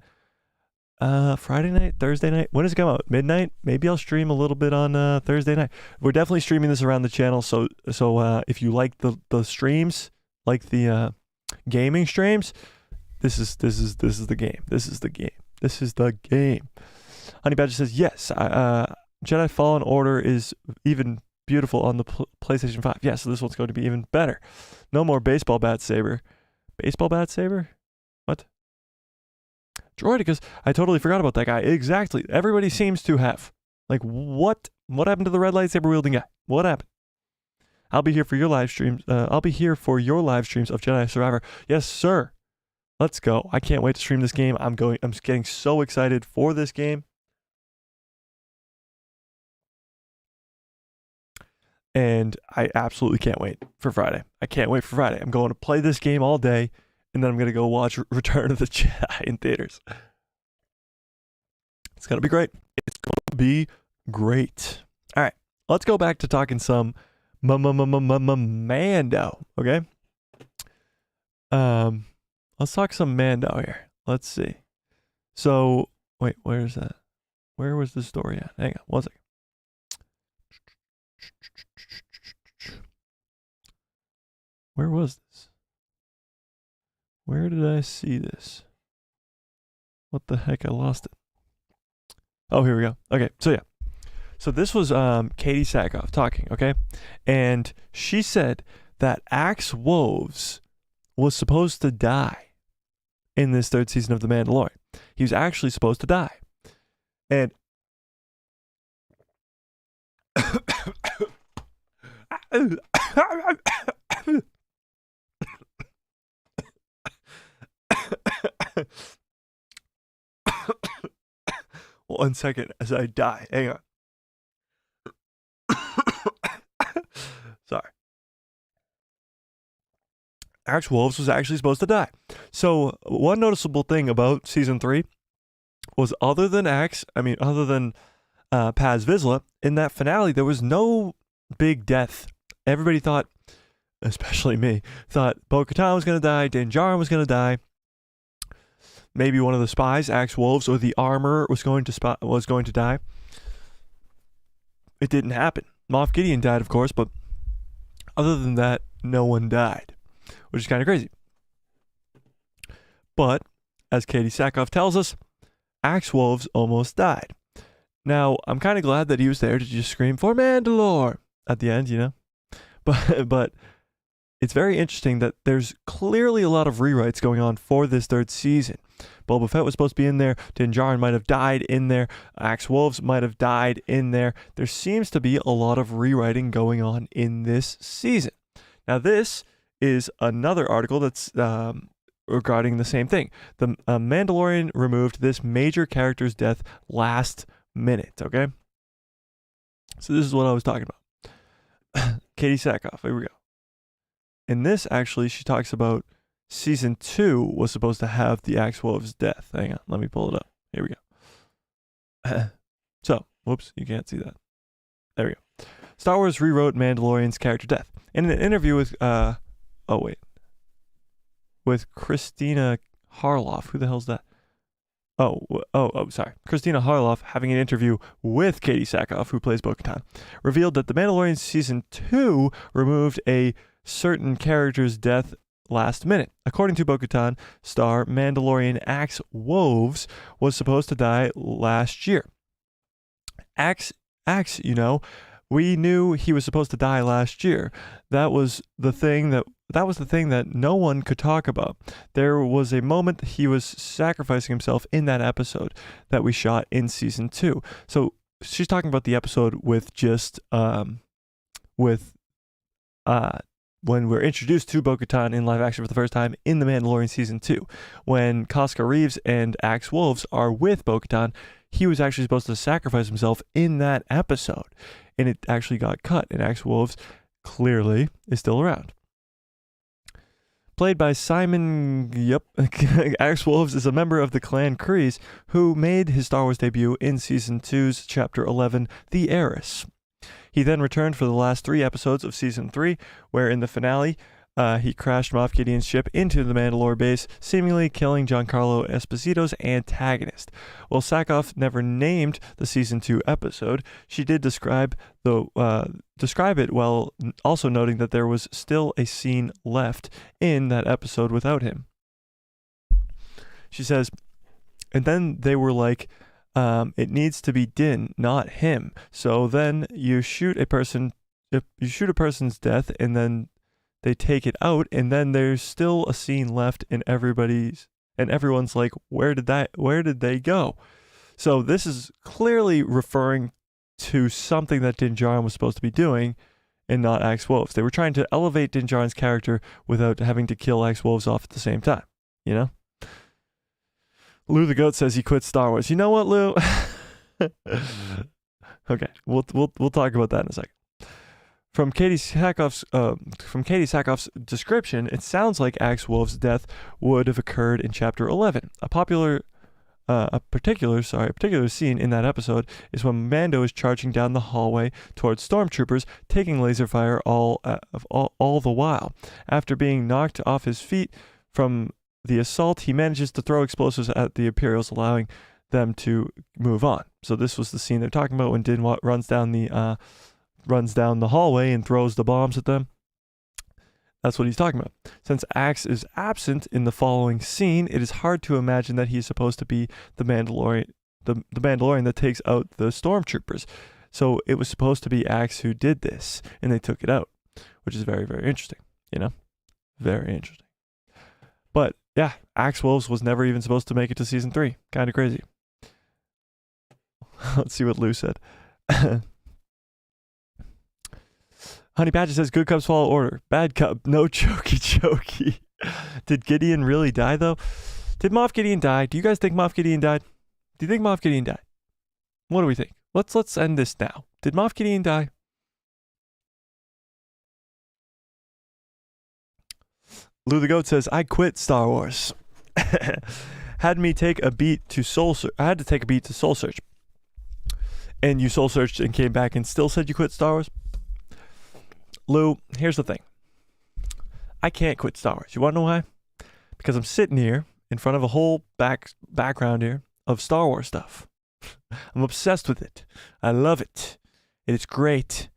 Friday night, Thursday night. When does it come out? Midnight? Maybe I'll stream a little bit on Thursday night. We're definitely streaming this around the channel. So if you like the streams, like the gaming streams, this is the game. This is the game. This is the game. Honey Badger says, yes, Jedi Fallen Order is even beautiful on the PlayStation 5. Yeah, so this one's going to be even better. No more baseball bat saber. Baseball bat saber? What? Droidicus. I totally forgot about that guy. Exactly. Everybody seems to have. Like, what happened to the red lightsaber wielding guy? What happened? I'll be here for your live streams. I'll be here for your live streams of Jedi Survivor. Yes, sir. Let's go. I can't wait to stream this game. I'm getting so excited for this game. And I absolutely can't wait for Friday. I can't wait for Friday. I'm going to play this game all day, and then I'm going to go watch Return of the Jedi in theaters. It's going to be great. It's going to be great. All right. Let's go back to talking some Mando, okay? Let's talk some Mando here. Let's see. So, wait, where is that? Where was the story at? Hang on, one second. Where was this? Where did I see this? What the heck? I lost it. Oh, here we go. Okay, so yeah. So this was Katie Sackhoff talking, okay? And she said that Axe Woves was supposed to die in this third season of The Mandalorian. He was actually supposed to die. And one second as I die. Hang on. Sorry. Axe Woves was actually supposed to die. So one noticeable thing about season 3 was other than Paz Vizsla, in that finale, there was no big death. Everybody thought, especially me, thought Bo-Katan was going to die, Din Djarin was going to die. Maybe one of the spies, Axe Woves, or the armor was going to die. It didn't happen. Moff Gideon died, of course, but other than that, no one died, which is kind of crazy. But, as Katie Sackhoff tells us, Axe Woves almost died. Now, I'm kind of glad that he was there to just scream, "For Mandalore!" at the end, you know? But it's very interesting that there's clearly a lot of rewrites going on for this third season. Boba Fett was supposed to be in there. Din Djarin might have died in there. Axe Woves might have died in there. There seems to be a lot of rewriting going on in this season. Now, this is another article that's regarding the same thing. The Mandalorian removed this major character's death last minute, okay? So this is what I was talking about. Katie Sackhoff, here we go. In this, actually, she talks about season 2 was supposed to have the Axe Woves' death. Hang on, let me pull it up. Here we go. So, whoops, you can't see that. There we go. Star Wars rewrote Mandalorian's character death. In an interview with, with Christina Harloff. Who the hell's that? Sorry. Christina Harloff, having an interview with Katie Sackhoff, who plays Bo-Katan, revealed that The Mandalorian Season 2 removed a certain character's death last minute. According to Bo-Katan star, Mandalorian Axe Woves was supposed to die last year. Axe, you know, we knew he was supposed to die last year. That was the thing that no one could talk about. There was a moment that he was sacrificing himself in that episode that we shot in season 2. So she's talking about the episode with just when we're introduced to Bo-Katan in live action for the first time in The Mandalorian Season 2. When Casca Reeves and Axe Woves are with Bo-Katan, he was actually supposed to sacrifice himself in that episode. And it actually got cut, and Axe Woves clearly is still around. Played by Simon, Axe Woves is a member of the Clan Kryze who made his Star Wars debut in Season 2's Chapter 11, The Heiress. He then returned for the last 3 episodes of Season 3, where in the finale, he crashed Moff Gideon's ship into the Mandalore base, seemingly killing Giancarlo Esposito's antagonist. While Sackhoff never named the season 2 episode, she did describe it while also noting that there was still a scene left in that episode without him. She says, and then they were like, it needs to be Din, not him. So then you shoot a person's death, and then they take it out, and then there's still a scene left, and everyone's like, where did they go? So this is clearly referring to something that Din Djarin was supposed to be doing, and not Axe Woves. They were trying to elevate Din Djarin's character without having to kill Axe Woves off at the same time, you know? Lou the Goat says he quit Star Wars. You know what, Lou? Okay, we'll talk about that in a second. From Katie Sackhoff's description, it sounds like Axe Woves' death would have occurred in Chapter 11. A particular scene in that episode is when Mando is charging down the hallway towards stormtroopers, taking laser fire all the while. After being knocked off his feet from the assault, he manages to throw explosives at the Imperials, allowing them to move on. So this was the scene they're talking about when Din runs down the hallway and throws the bombs at them. That's what he's talking about. Since Axe is absent in the following scene, it is hard to imagine that he's supposed to be the Mandalorian that takes out the stormtroopers. So it was supposed to be Axe who did this, and they took it out, which is very, very interesting. You know, very interesting. But yeah, Axe Woves was never even supposed to make it to season 3. Kind of crazy. Let's see what Lou said. Honey Badger says, good cubs follow order. Bad cub, no chokey. Did Gideon really die, though? Did Moff Gideon die? Do you guys think Moff Gideon died? Do you think Moff Gideon died? What do we think? Let's end this now. Did Moff Gideon die? Lou the Goat says, I quit Star Wars. Had to take a beat to Soul Search. And you soul searched and came back and still said you quit Star Wars? Lou, here's the thing. I can't quit Star Wars. You want to know why? Because I'm sitting here in front of a whole background here of Star Wars stuff. I'm obsessed with it. I love it. And it's great.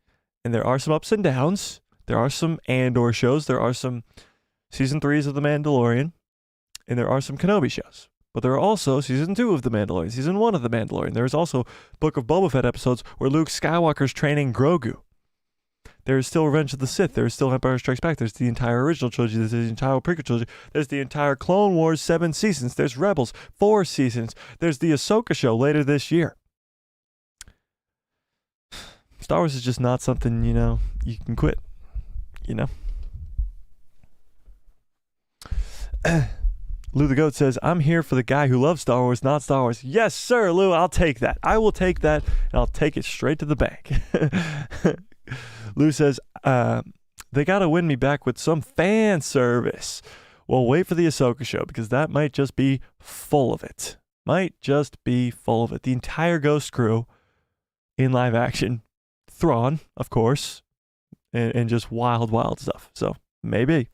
And there are some ups and downs. There are some Andor shows. There are some Season 3s of The Mandalorian. And there are some Kenobi shows. But there are also Season 2 of The Mandalorian, Season 1 of The Mandalorian. There is also Book of Boba Fett episodes where Luke Skywalker's training Grogu. There is still Revenge of the Sith. There is still Empire Strikes Back. There's the entire original trilogy. There's the entire prequel trilogy. There's the entire Clone Wars 7 seasons. There's Rebels 4 seasons. There's the Ahsoka show later this year. Star Wars is just not something, you know, you can quit. You know? Lou the Goat says, I'm here for the guy who loves Star Wars, not Star Wars. Yes, sir, Lou, I'll take that. I will take that, and I'll take it straight to the bank. Lou says, they got to win me back with some fan service. Well, wait for the Ahsoka show, because that might just be full of it. Might just be full of it. The entire Ghost crew in live action. Thrawn, of course, and just wild stuff. So, maybe.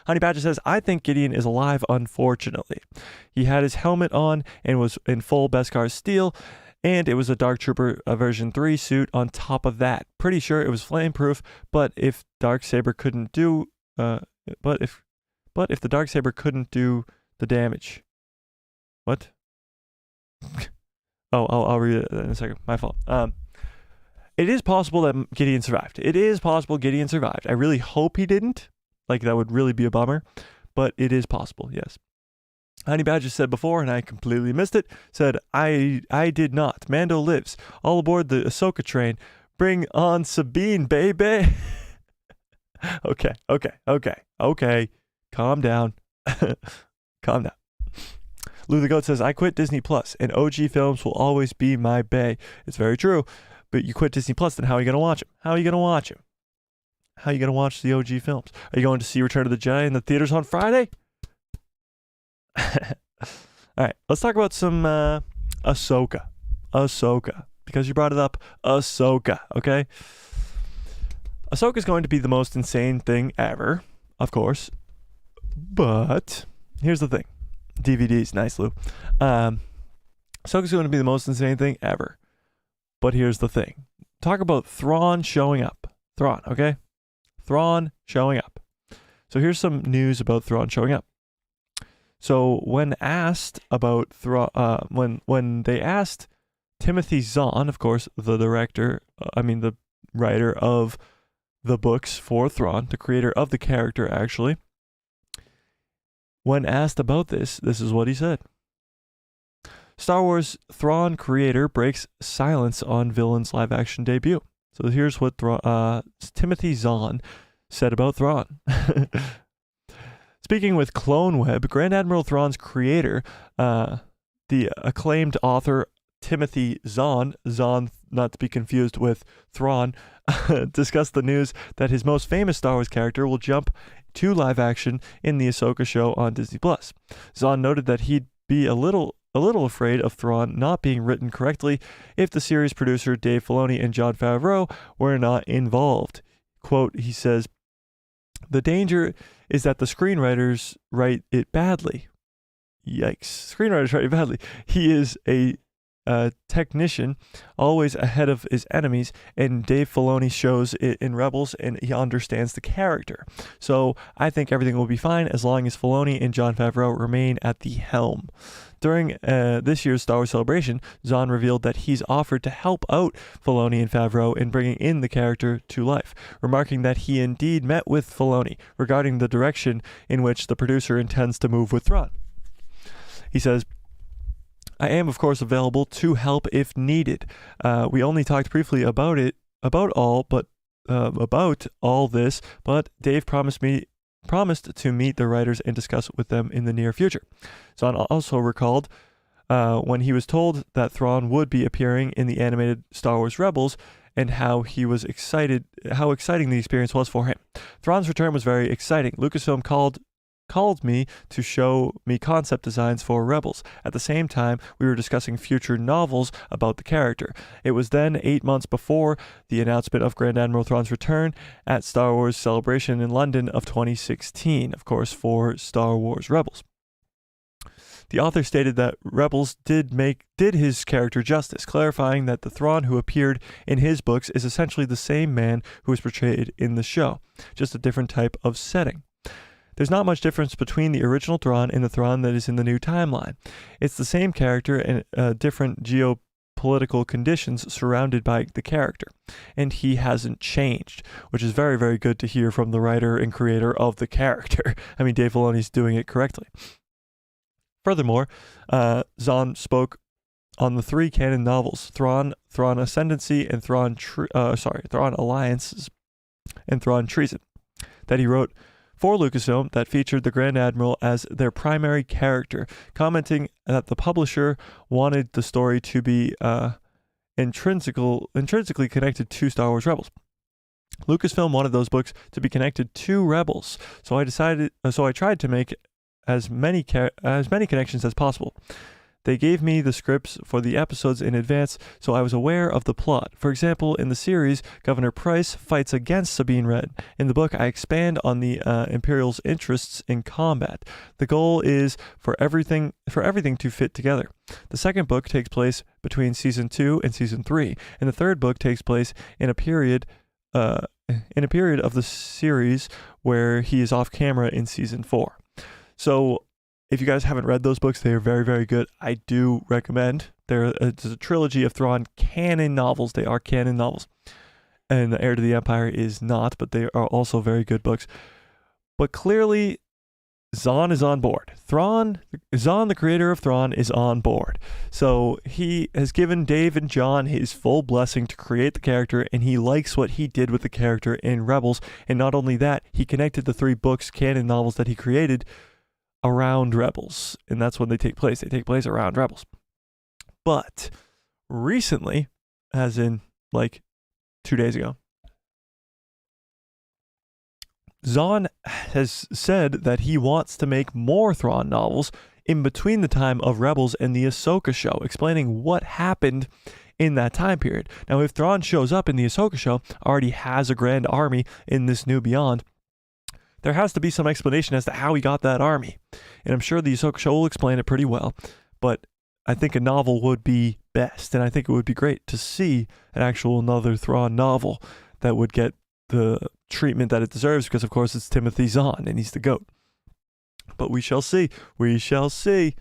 Honey Badger says, I think Gideon is alive, unfortunately. He had his helmet on and was in full Beskar steel, and it was a Dark Trooper version 3 suit on top of that. Pretty sure it was flame-proof, but if Darksaber couldn't do... But if the Darksaber couldn't do the damage... What? I'll read it in a second. My fault. It is possible that Gideon survived. It is possible Gideon survived. I really hope he didn't. Like, that would really be a bummer. But it is possible, yes. Honey Badger said before, and I completely missed it, said, I did not. Mando lives. All aboard the Ahsoka train. Bring on Sabine, baby. Okay. Calm down. Calm down. Lou the Goat says, I quit Disney Plus, and OG films will always be my bae. It's very true. But you quit Disney Plus, then how are you going to watch them? How are you going to watch them? How are you going to watch the OG films? Are you going to see Return of the Jedi in the theaters on Friday? All right, let's talk about some Ahsoka. Because you brought it up, Ahsoka, okay? Ahsoka is going to be the most insane thing ever. of course. But here's the thing. DVDs, nice, Lou. Ahsoka's going to be the most insane thing ever. But here's the thing. Talk about Thrawn showing up. Thrawn, okay? Thrawn showing up. So here's some news about Thrawn showing up. So when asked about Thrawn, when they asked Timothy Zahn, of course, the the writer of the books for Thrawn, the creator of the character, actually, when asked about this is what he said. Star Wars Thrawn creator breaks silence on villain's live-action debut. So here's what Timothy Zahn said about Thrawn. Speaking with Clone Web, Grand Admiral Thrawn's creator, the acclaimed author Timothy Zahn, not to be confused with Thrawn, discussed the news that his most famous Star Wars character will jump to live action in the Ahsoka show on Disney+. Zahn noted that he'd be a little afraid of Thrawn not being written correctly if the series producer Dave Filoni and Jon Favreau were not involved. Quote, he says, "The danger is that the screenwriters write it badly." Yikes. Screenwriters write it badly. He is a technician, always ahead of his enemies, and Dave Filoni shows it in Rebels, and he understands the character. So I think everything will be fine as long as Filoni and Jon Favreau remain at the helm. During this year's Star Wars Celebration, Zahn revealed that he's offered to help out Filoni and Favreau in bringing in the character to life, remarking that he indeed met with Filoni regarding the direction in which the producer intends to move with Thrawn. He says, "I am, of course, available to help if needed. We only talked briefly about all this, but Dave promised to meet the writers and discuss with them in the near future." Zahn also recalled when he was told that Thrawn would be appearing in the animated Star Wars Rebels and how exciting the experience was for him. "Thrawn's return was very exciting. Lucasfilm called me to show me concept designs for Rebels. At the same time, we were discussing future novels about the character. It was then 8 months before the announcement of Grand Admiral Thrawn's return at Star Wars Celebration in London of 2016, of course, for Star Wars Rebels. The author stated that Rebels did his character justice, clarifying that the Thrawn who appeared in his books is essentially the same man who was portrayed in the show, just a different type of setting. There's not much difference between the original Thrawn and the Thrawn that is in the new timeline. It's the same character and different geopolitical conditions surrounded by the character. And he hasn't changed, which is very, very good to hear from the writer and creator of the character. I mean, Dave Filoni's doing it correctly. Furthermore, Zahn spoke on the 3 canon novels, Thrawn Ascendancy, and Thrawn Alliances, and Thrawn Treason, that he wrote for Lucasfilm that featured the Grand Admiral as their primary character, commenting that the publisher wanted the story to be intrinsically connected to Star Wars Rebels. Lucasfilm wanted those books to be connected to Rebels, so I tried to make as many connections as possible. They gave me the scripts for the episodes in advance, so I was aware of the plot. For example, in the series, Governor Price fights against Sabine Wren. In the book, I expand on the Imperial's interests in combat. The goal is for everything to fit together. The second book takes place between season 2 and season 3, and the third book takes place in a period of the series where he is off camera in season 4. So, if you guys haven't read those books, they are very, very good. I do recommend. It's a trilogy of Thrawn canon novels. They are canon novels. And The Heir to the Empire is not, but they are also very good books. But clearly, Zahn is on board. Zahn, the creator of Thrawn, is on board. So he has given Dave and John his full blessing to create the character, and he likes what he did with the character in Rebels. And not only that, he connected the 3 books, canon novels that he created around Rebels, and that's when they take place. They take place around Rebels. But recently, as in like 2 days ago, Zahn has said that he wants to make more Thrawn novels in between the time of Rebels and the Ahsoka show, explaining what happened in that time period. Now, if Thrawn shows up in the Ahsoka show, already has a grand army in this new Beyond, There has to be some explanation as to how he got that army. And I'm sure the Ahsoka show will explain it pretty well. But I think a novel would be best. And I think it would be great to see an actual another Thrawn novel that would get the treatment that it deserves, because of course it's Timothy Zahn and he's the GOAT. But we shall see. We shall see.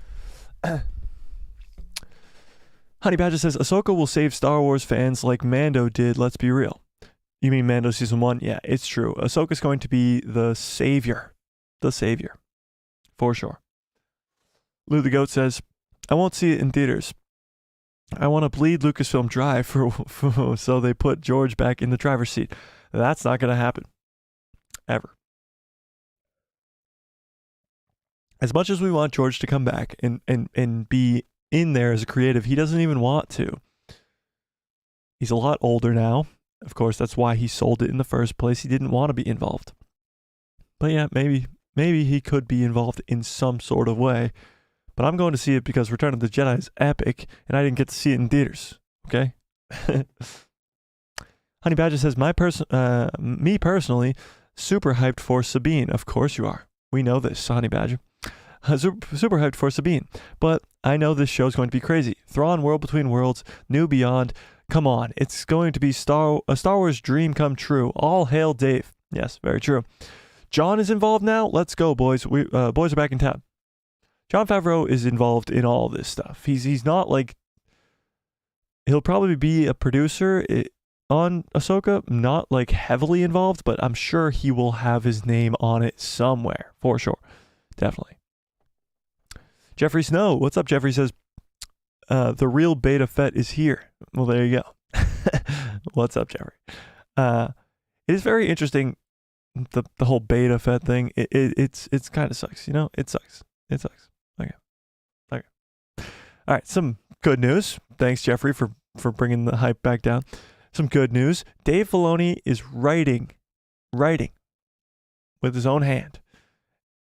Honey Badger says, Ahsoka will save Star Wars fans like Mando did, let's be real. You mean Mando Season 1? Yeah, it's true. Ahsoka's going to be the savior. The savior. For sure. Lou the Goat says, I won't see it in theaters. I want to bleed Lucasfilm dry so they put George back in the driver's seat. That's not going to happen. Ever. As much as we want George to come back and be in there as a creative, he doesn't even want to. He's a lot older now. Of course, that's why he sold it in the first place. He didn't want to be involved. But yeah, maybe he could be involved in some sort of way. But I'm going to see it because Return of the Jedi is epic, and I didn't get to see it in theaters. Okay? Honey Badger says, me personally, super hyped for Sabine. Of course you are. We know this, Honey Badger. Super hyped for Sabine. But I know this show's going to be crazy. Thrawn, World Between Worlds, New Beyond. Come on, it's going to be a Star Wars dream come true. All hail Dave. Yes, very true. John is involved now. Let's go, boys. Boys are back in town. Jon Favreau is involved in all this stuff. He's not like, he'll probably be a producer on Ahsoka, not like heavily involved, but I'm sure he will have his name on it somewhere for sure. Definitely. Jeffrey Snow, what's up? Jeffrey says, the real Beta Fett is here. Well, there you go. What's up, Jeffrey? It is very interesting, the whole Beta Fett thing. It's kind of sucks, you know? It sucks. It sucks. Okay. All right, some good news. Thanks, Jeffrey, for bringing the hype back down. Some good news. Dave Filoni is writing with his own hand.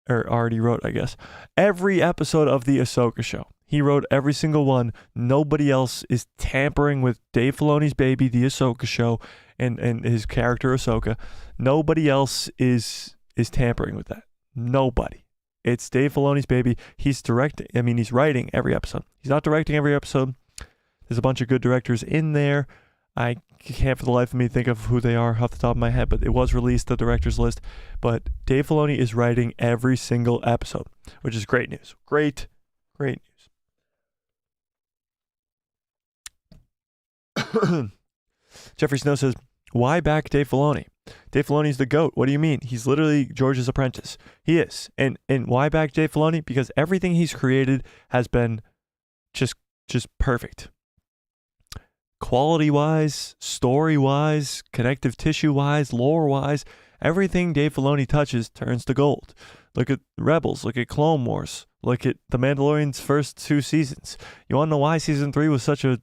Or already wrote, I guess, every episode of the Ahsoka show. He wrote every single one. Nobody else is tampering with Dave Filoni's baby, the Ahsoka show, and his character Ahsoka. Nobody else is tampering with that. Nobody. It's Dave Filoni's baby. He's writing every episode. He's not directing every episode. There's a bunch of good directors in there. I can't for the life of me think of who they are off the top of my head, but it was released, the director's list. But Dave Filoni is writing every single episode, which is great news. Great news. Jeffrey Snow says, why back Dave Filoni? Dave Filoni's the GOAT. What do you mean? He's literally George's apprentice. He is. And why back Dave Filoni? Because everything he's created has been just perfect. Quality-wise, story-wise, connective tissue-wise, lore-wise, everything Dave Filoni touches turns to gold. Look at Rebels. Look at Clone Wars. Look at The Mandalorian's first 2 seasons. You want to know why Season 3 was such a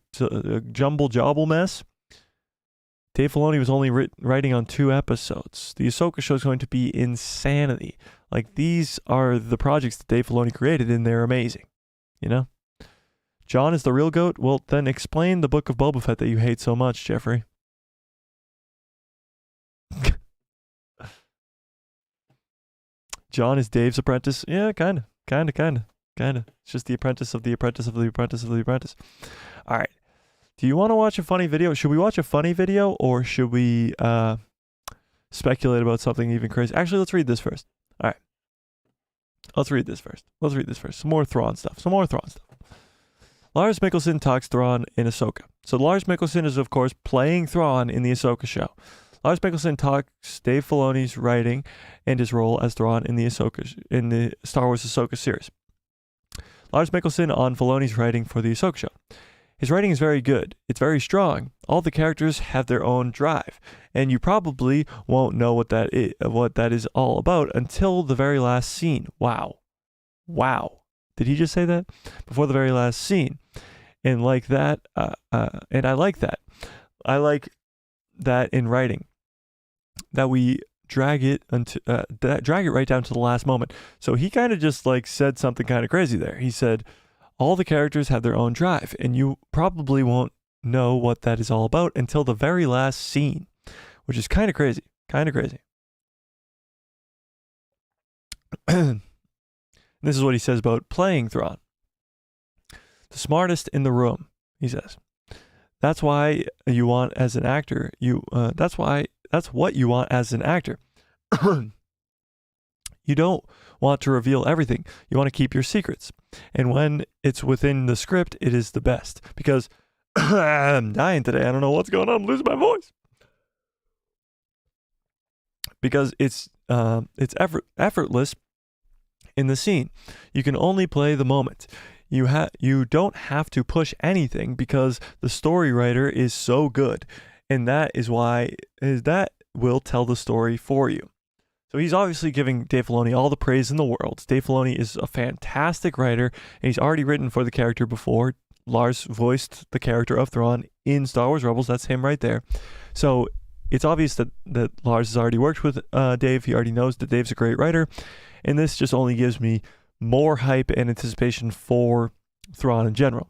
jumble mess? Dave Filoni was only writing on 2 episodes. The Ahsoka show is going to be insanity. Like, these are the projects that Dave Filoni created, and they're amazing. You know? John is the real GOAT? Well, then explain the book of Boba Fett that you hate so much, Jeffrey. John is Dave's apprentice? Yeah, kind of. It's just the apprentice of the apprentice of the apprentice of the apprentice. All right. Do you want to watch a funny video? Should we watch a funny video, or should we speculate about something even crazy? Actually, let's read this first. All right. Let's read this first. Some more Thrawn stuff. Lars Mickelson talks Thrawn in Ahsoka. So Lars Mickelson is, of course, playing Thrawn in the Ahsoka show. Lars Mickelson talks Dave Filoni's writing and his role as Thrawn in the Star Wars Ahsoka series. Lars Mickelson on Filoni's writing for the Ahsoka show. His writing is very good. It's very strong. All the characters have their own drive, and you probably won't know what that is all about until the very last scene. Wow. Did he just say that? Before the very last scene. And like that, and I like that. I like that in writing, that we drag it right down to the last moment. So he kind of just like said something kind of crazy there. He said, all the characters have their own drive, and you probably won't know what that is all about until the very last scene, which is kind of crazy. This is what he says about playing Thrawn. The smartest in the room, he says. That's why you want as an actor. That's what you want as an actor. You don't want to reveal everything. You want to keep your secrets. And when it's within the script, it is the best. Because I'm dying today. I don't know what's going on. I'm losing my voice. Because it's effortless in the scene. You can only play the moment. You don't have to push anything because the story writer is so good. And that is why that will tell the story for you. So he's obviously giving Dave Filoni all the praise in the world. Dave Filoni is a fantastic writer, and he's already written for the character before. Lars voiced the character of Thrawn in Star Wars Rebels. That's him right there. So it's obvious that Lars has already worked with Dave. He already knows that Dave's a great writer. And this just only gives me more hype and anticipation for Thrawn in general.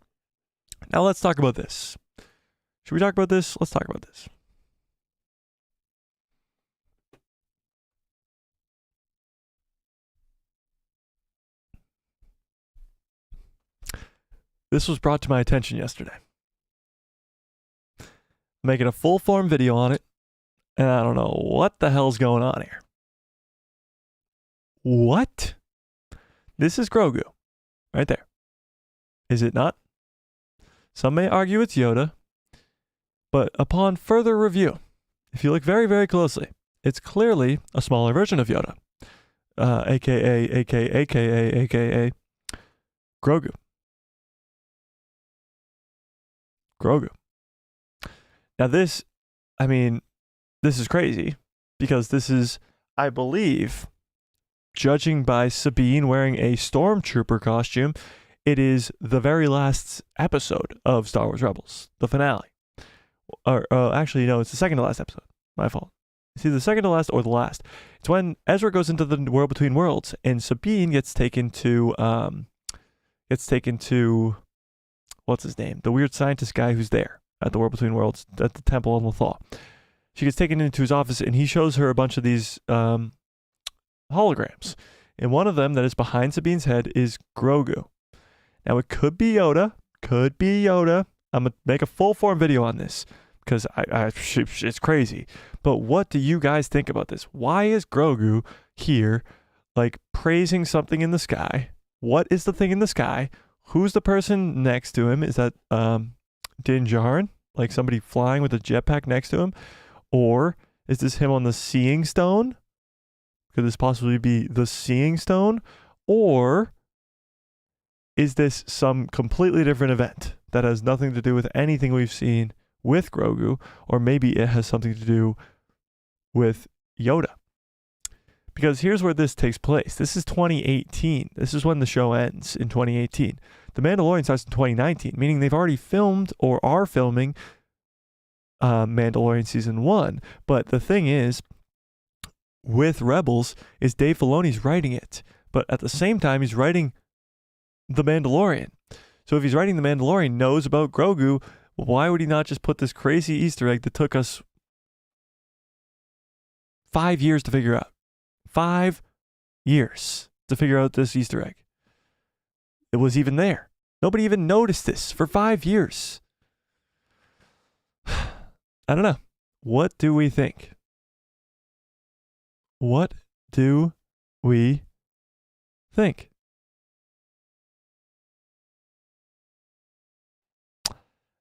Now let's talk about this. Should we talk about this? Let's talk about this. This was brought to my attention yesterday. I'm making a full form video on it, and I don't know what the hell's going on here. What? This is Grogu, right there. Is it not? Some may argue it's Yoda, but upon further review, if you look very, very closely, it's clearly a smaller version of Yoda, aka Grogu. Grogu. Now this is crazy because this is, I believe, judging by Sabine wearing a stormtrooper costume, it is the very last episode of Star Wars Rebels, the finale. Or actually, no, it's the second to last episode. My fault. It's either the second to last or the last. It's when Ezra goes into the world between worlds and Sabine gets taken to what's his name? The weird scientist guy who's there at the World Between Worlds, at the Temple on Lothal. She gets taken into his office, and he shows her a bunch of these holograms. And one of them that is behind Sabine's head is Grogu. Now, it could be Yoda. I'm going to make a full-form video on this because it's crazy. But what do you guys think about this? Why is Grogu here, like, praising something in the sky? What is the thing in the sky? Who's the person next to him? Is that Din Djarin? Like somebody flying with a jetpack next to him? Or is this him on the Seeing Stone? Could this possibly be the Seeing Stone? Or is this some completely different event that has nothing to do with anything we've seen with Grogu? Or maybe it has something to do with Yoda. Because here's where this takes place. This is 2018. This is when the show ends in 2018. The Mandalorian starts in 2019, meaning they've already filmed or are filming Mandalorian Season 1. But the thing is, with Rebels, is Dave Filoni's writing it. But at the same time, he's writing The Mandalorian. So if he's writing The Mandalorian, knows about Grogu, why would he not just put this crazy Easter egg that took us 5 years to figure out? 5 years to figure out this Easter egg. It was even there. Nobody even noticed this for 5 years. I don't know. What do we think? What do we think?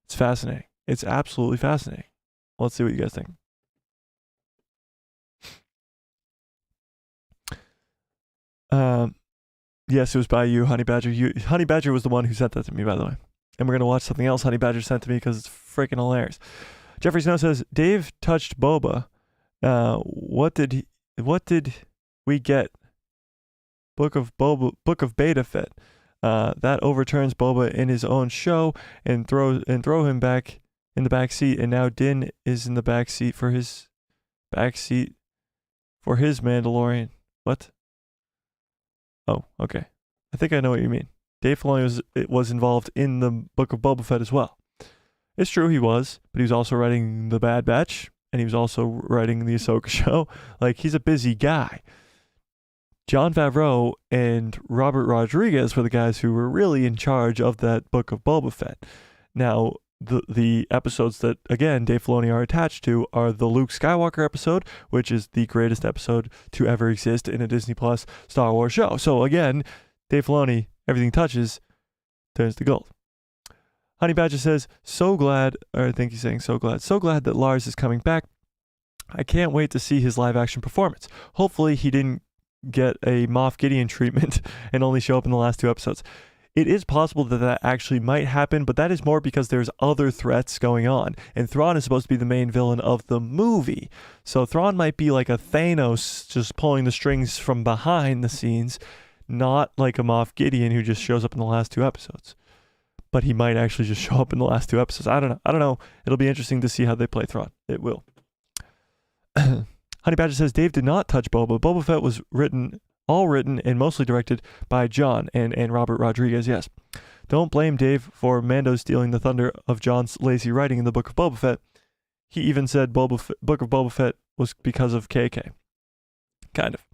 It's fascinating. It's absolutely fascinating. Let's see what you guys think. Yes, it was by you, Honey Badger. Honey Badger was the one who sent that to me, by the way. And we're going to watch something else Honey Badger sent to me because it's freaking hilarious. Jeffrey Snow says, Dave touched Boba. What did we get? Book of Beta Fett. That overturns Boba in his own show and throw him back in the back seat. And now Din is in the back seat for his Mandalorian. What? Oh, okay. I think I know what you mean. Dave Filoni was involved in the Book of Boba Fett as well. It's true he was, but he was also writing The Bad Batch, and he was also writing the Ahsoka show. Like, he's a busy guy. Jon Favreau and Robert Rodriguez were the guys who were really in charge of that book of Boba Fett. Now, the episodes that, again, Dave Filoni are attached to are the Luke Skywalker episode, which is the greatest episode to ever exist in a Disney Plus Star Wars show. So, again, Dave Filoni, everything touches, turns to gold. Honey Badger says, so glad that Lars is coming back. I can't wait to see his live-action performance. Hopefully he didn't get a Moff Gideon treatment and only show up in the last 2 episodes. It is possible that actually might happen, but that is more because there's other threats going on. And Thrawn is supposed to be the main villain of the movie. So Thrawn might be like a Thanos just pulling the strings from behind the scenes, not like a Moff Gideon who just shows up in the last 2 episodes. But he might actually just show up in the last 2 episodes. I don't know. It'll be interesting to see how they play Thrawn. It will. Honey Badger says, Dave did not touch Boba. Boba Fett was written and mostly directed by Jon and Robert Rodriguez, yes. Don't blame Dave for Mando stealing the thunder of Jon's lazy writing in the Book of Boba Fett. He even said Book of Boba Fett was because of KK. Kind of.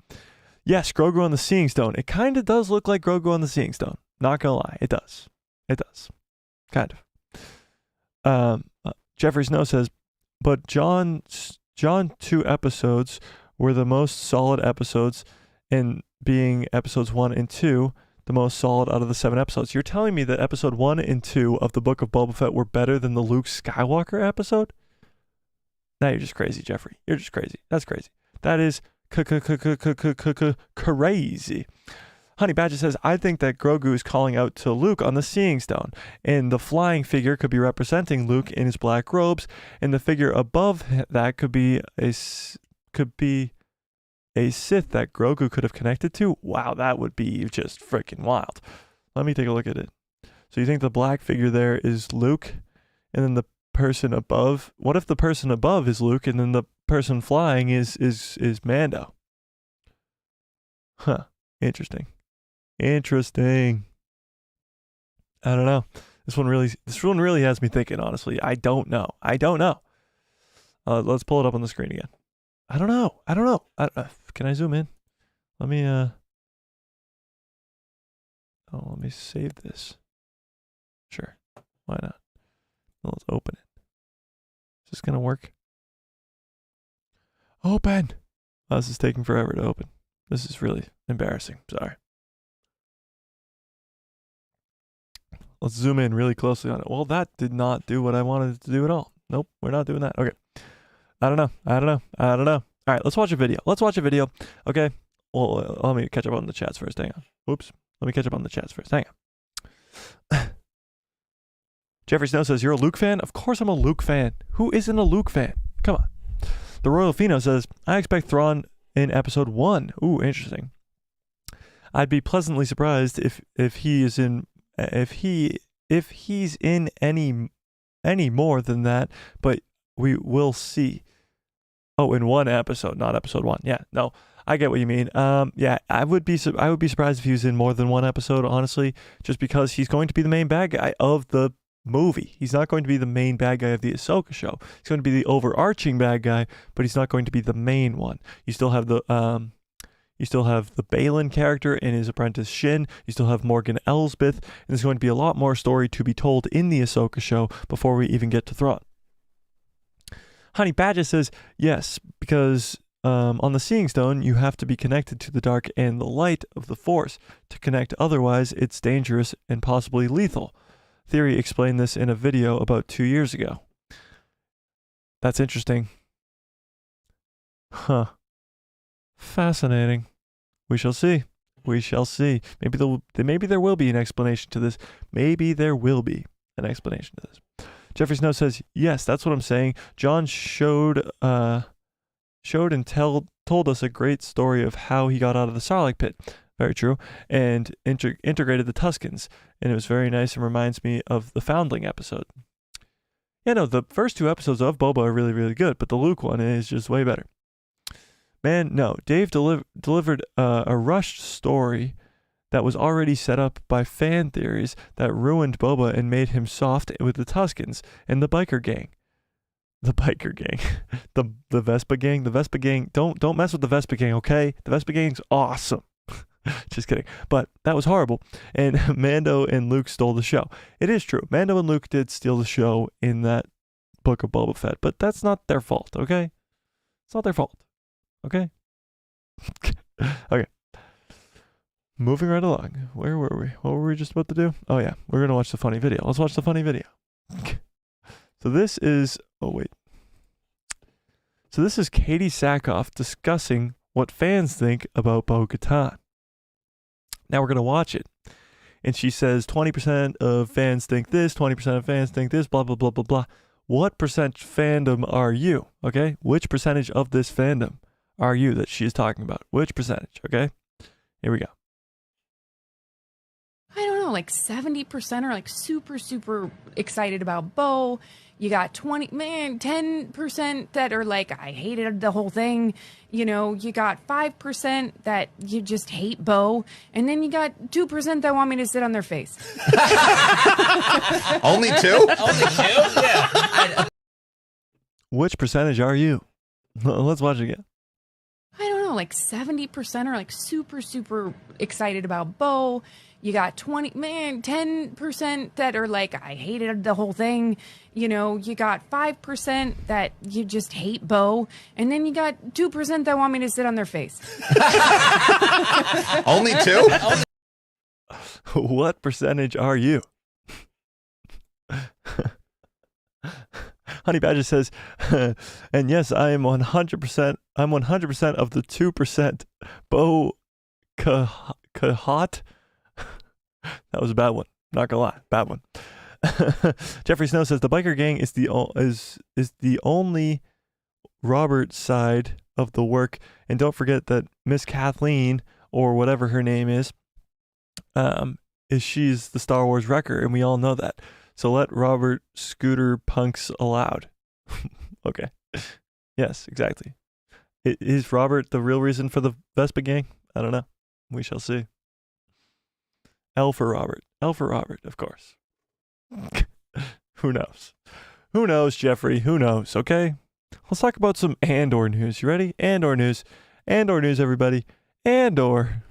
Yes, Grogu on the Seeing Stone. It kind of does look like Grogu on the Seeing Stone. Not gonna lie, it does. It does. Kind of. Jeffrey Snow says, but Jon 2 episodes were the most solid episodes, and being episodes 1 and 2 the most solid out of the 7 episodes. You're telling me that episode 1 and 2 of the Book of Boba Fett were better than the Luke Skywalker episode? Now you're just crazy, Jeffrey. You're just crazy. That's crazy. That is crazy. Honey Badger says, I think that Grogu is calling out to Luke on the Seeing Stone, and the flying figure could be representing Luke in his black robes, and the figure above that could be a Sith that Grogu could have connected to. Wow, that would be just freaking wild. Let me take a look at it. So you think the black figure there is Luke, and then the person above? What if the person above is Luke, and then the person flying is Mando? Huh. Interesting. I don't know. This one really has me thinking, honestly. I don't know. Let's pull it up on the screen again. I don't know. Can I zoom in? Let me let me save this. Sure. Why not? Let's open it. Is this gonna work? Open! Oh, this is taking forever to open. This is really embarrassing. Sorry. Let's zoom in really closely on it. Well, that did not do what I wanted it to do at all. Nope, we're not doing that. Okay. I don't know. All right, let's watch a video. Okay. Well, let me catch up on the chats first. Hang on. Oops. Let me catch up on the chats first. Hang on. Jeffrey Snow says, you're a Luke fan? Of course I'm a Luke fan. Who isn't a Luke fan? Come on. The Royal Pheno says, I expect Thrawn in episode 1. Ooh, interesting. I'd be pleasantly surprised if he's in any more than that, but we will see. Oh, in 1 episode, not episode 1. Yeah, no, I get what you mean. Yeah, I would be surprised if he was in more than 1 episode, honestly, just because he's going to be the main bad guy of the movie. He's not going to be the main bad guy of the Ahsoka show. He's going to be the overarching bad guy, but he's not going to be the main one. You still have the Balin character and his apprentice Shin. You still have Morgan Elsbeth, and there's going to be a lot more story to be told in the Ahsoka show before we even get to Thrawn. Honey Badger says, yes, because on the Seeing Stone, you have to be connected to the dark and the light of the Force to connect. Otherwise, it's dangerous and possibly lethal. Theory explained this in a video about 2 years ago. That's interesting. Huh. Fascinating. We shall see. Maybe there will be an explanation to this. Jeffrey Snow says, yes, that's what I'm saying. Jon showed and told us a great story of how he got out of the Sarlacc pit. Very true. And integrated the Tuskens. And it was very nice and reminds me of the Foundling episode. Yeah, no, the first 2 episodes of Boba are really, really good, but the Luke one is just way better. Man, no, Dave delivered a rushed story that was already set up by fan theories that ruined Boba and made him soft with the Tuskens and the biker gang. The biker gang. the Vespa gang. The Vespa gang. Don't mess with the Vespa gang, okay? The Vespa gang's awesome. Just kidding. But that was horrible. And Mando and Luke stole the show. It is true. Mando and Luke did steal the show in that book of Boba Fett, but that's not their fault, okay? It's not their fault, okay? Okay. Moving right along. Where were we? What were we just about to do? Oh, yeah. We're going to watch the funny video. Let's watch the funny video. So this is... Oh, wait. So this is Katie Sackhoff discussing what fans think about Bo-Katan. Now we're going to watch it. And she says 20% of fans think this, 20% of fans think this, blah, blah, blah, blah, blah. What percent fandom are you? Okay? Which percentage of this fandom are you that she's talking about? Which percentage? Okay? Here we go. I don't know, like 70% are like super, super excited about Bo. You got 10% that are like, I hated the whole thing. You know, you got 5% that you just hate Bo. And then you got 2% that want me to sit on their face. Only 2? Only 2? Yeah. Which percentage are you? Let's watch it again. I don't know, like 70% are like super, super excited about Bo. You got 10% that are like, I hated the whole thing. You know, you got 5% that you just hate Bo. And then you got 2% that want me to sit on their face. Only 2? What percentage are you? Honey Badger says, and yes, I am 100%. I'm 100% of the 2%. Bo Kahat. That was a bad one. Not gonna lie, bad one. Jeffrey Snow says the biker gang is the only Robert side of the work, and don't forget that Miss Kathleen or whatever her name is she's the Star Wars wrecker, and we all know that. So let Robert scooter punks allowed. Okay. Yes, exactly. Is Robert the real reason for the Vespa gang? I don't know. We shall see. L for Robert. L for Robert, of course. Who knows? Who knows, Jeffrey? Who knows? Okay. Let's talk about some Andor news. You ready? Andor news. Andor news, everybody. Andor.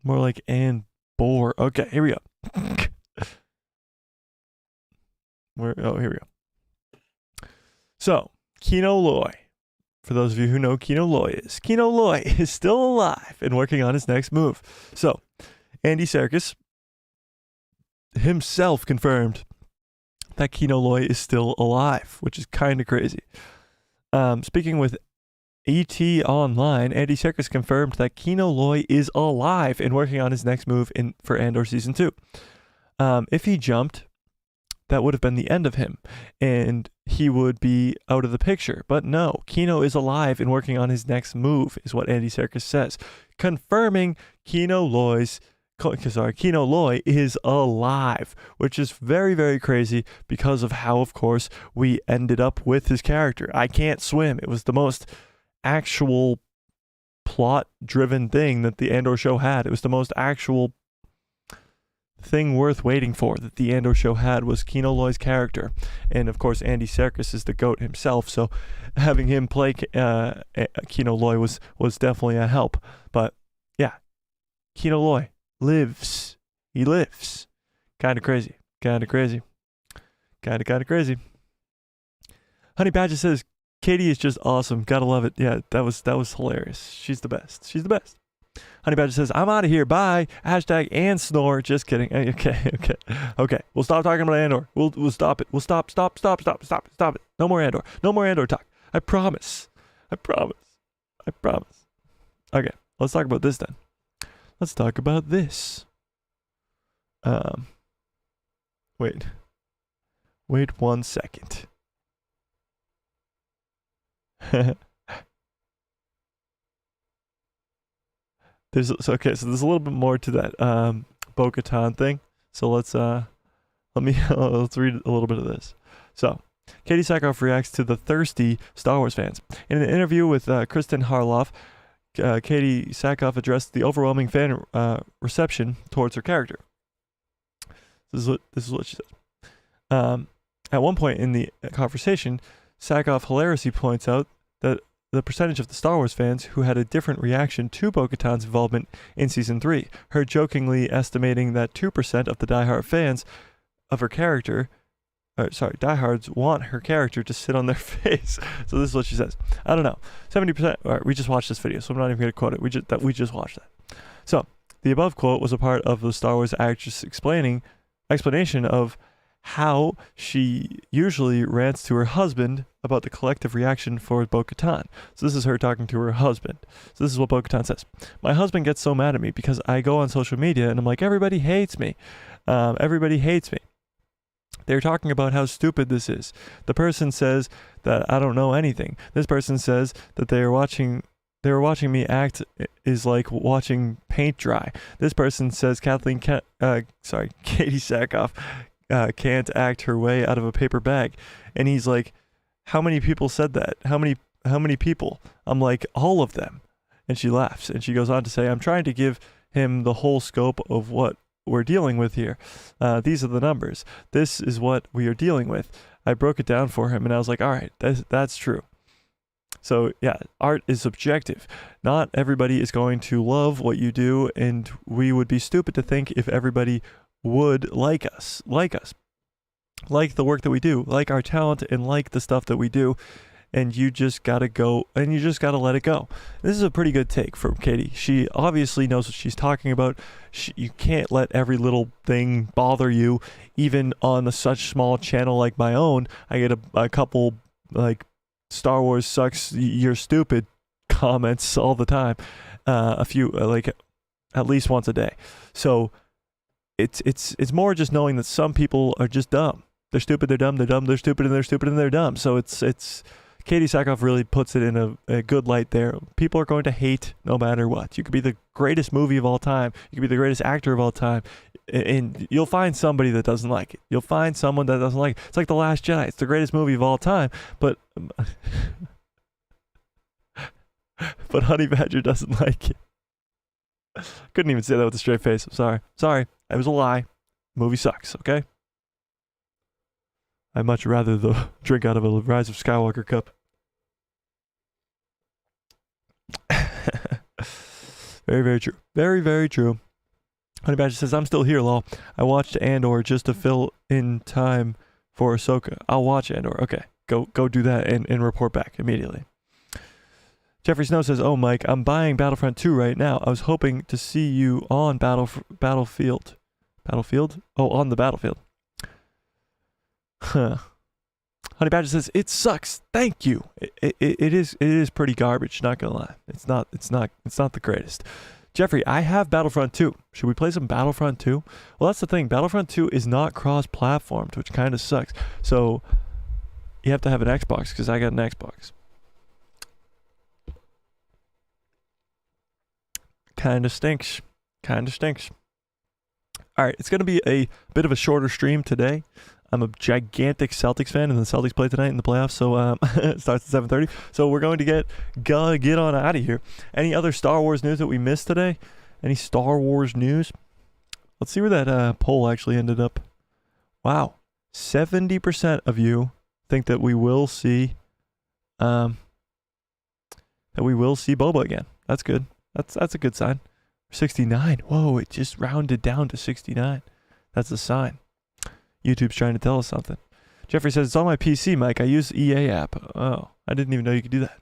More like Andor. Okay, here we go. Here we go. So, Kino Loy. For those of you who know Kino Loy is still alive and working on his next move. So, Andy Serkis himself confirmed that Kino Loy is still alive, which is kind of crazy. Speaking with ET Online, Andy Serkis confirmed that Kino Loy is alive and working on his next move for Andor Season 2. If he jumped, that would have been the end of him, and he would be out of the picture. But no, Kino is alive and working on his next move, is what Andy Serkis says, confirming Kino Loy is alive, which is very, very crazy because of how, of course, we ended up with his character. I can't swim. It was the most actual plot-driven thing that the Andor show had. It was the most actual thing worth waiting for that the Andor show had was Kino Loy's character. And of course, Andy Serkis is the GOAT himself, so having him play Kino Loy was definitely a help. But yeah, Kino Loy lives. He lives. Kind of crazy. Kind of crazy. Kind of crazy. Honey Badger says, Katie is just awesome. Gotta love it. Yeah, that was hilarious. She's the best. She's the best. Honey Badger says, I'm out of here. Bye. Hashtag and snore. Just kidding. Okay. We'll stop talking about Andor. We'll stop it. We'll stop it. No more Andor. No more Andor talk. I promise. Okay, let's talk about this then. Let's talk about this. Wait 1 second. So there's a little bit more to that Bo-Katan thing. So let's read a little bit of this. So, Katie Sackhoff reacts to the thirsty Star Wars fans. In an interview with Kristen Harloff, Katie Sackhoff addressed the overwhelming fan reception towards her character. This is what she said. At one point in the conversation, Sackhoff hilariously points out that the percentage of the Star Wars fans who had a different reaction to Bo-Katan's involvement in Season 3, her jokingly estimating that 2% of the diehard fans of her character, diehards want her character to sit on their face. So this is what she says. I don't know. 70%. All right, we just watched this video, so I'm not even going to quote it. We just watched that. So the above quote was a part of the Star Wars actress explanation of how she usually rants to her husband about the collective reaction for Bo-Katan. So this is her talking to her husband. So this is what Bo-Katan says. My husband gets so mad at me because I go on social media and I'm like, everybody hates me. Everybody hates me. They're talking about how stupid this is. The person says that I don't know anything. This person says that they were watching me act is like watching paint dry. This person says Katie Sackhoff can't act her way out of a paper bag. And he's like, how many people said that? How many people? I'm like, all of them. And she laughs and she goes on to say, I'm trying to give him the whole scope of what we're dealing with here. These are the numbers. This is what we are dealing with. I broke it down for him and I was like, all right, that's true. So yeah, art is subjective. Not everybody is going to love what you do, and we would be stupid to think if everybody would like us, like the work that we do, like our talent, and like the stuff that we do. And you just gotta go, and you just gotta let it go. This is a pretty good take from Katie. She obviously knows what she's talking about. You can't let every little thing bother you, even on such small channel like my own. I get a couple like Star Wars sucks, you're stupid comments all the time. A few like at least once a day. So it's more just knowing that some people are just dumb. They're stupid, they're dumb, they're dumb, they're stupid, and they're stupid, and they're dumb. So it's Katie Sackhoff really puts it in a good light there. People are going to hate no matter what. You could be the greatest movie of all time. You could be the greatest actor of all time. And you'll find somebody that doesn't like it. You'll find someone that doesn't like it. It's like The Last Jedi. It's the greatest movie of all time. But Honey Badger doesn't like it. Couldn't even say that with a straight face. I'm sorry. Sorry. It was a lie. Movie sucks, okay? I'd much rather drink out of a Rise of Skywalker cup. Very, very true. Very, very true. Honey Badger says, I'm still here, lol. I watched Andor just to fill in time for Ahsoka. I'll watch Andor. Okay. Go do that and report back immediately. Jeffrey Snow says, oh, Mike, I'm buying Battlefront 2 right now. I was hoping to see you on Battlefield. Battlefield? Oh, on the battlefield. Huh. Honey Badger says, it sucks. Thank you. It is pretty garbage, not gonna lie. It's not the greatest. Jeffrey, I have Battlefront 2. Should we play some Battlefront 2? Well, that's the thing. Battlefront 2 is not cross-platformed, which kind of sucks. So you have to have an Xbox, because I got an Xbox. Kind of stinks. Kind of stinks. All right, it's going to be a bit of a shorter stream today. I'm a gigantic Celtics fan, and the Celtics play tonight in the playoffs, so it starts at 7:30. So we're going to get on out of here. Any other Star Wars news that we missed today? Any Star Wars news? Let's see where that poll actually ended up. Wow, 70% of you think that we will see Boba again. That's good. That's a good sign. 69. Whoa, it just rounded down to 69. That's a sign. YouTube's trying to tell us something. Jeffrey says, it's on my PC, Mike. I use the EA app. Oh, I didn't even know you could do that.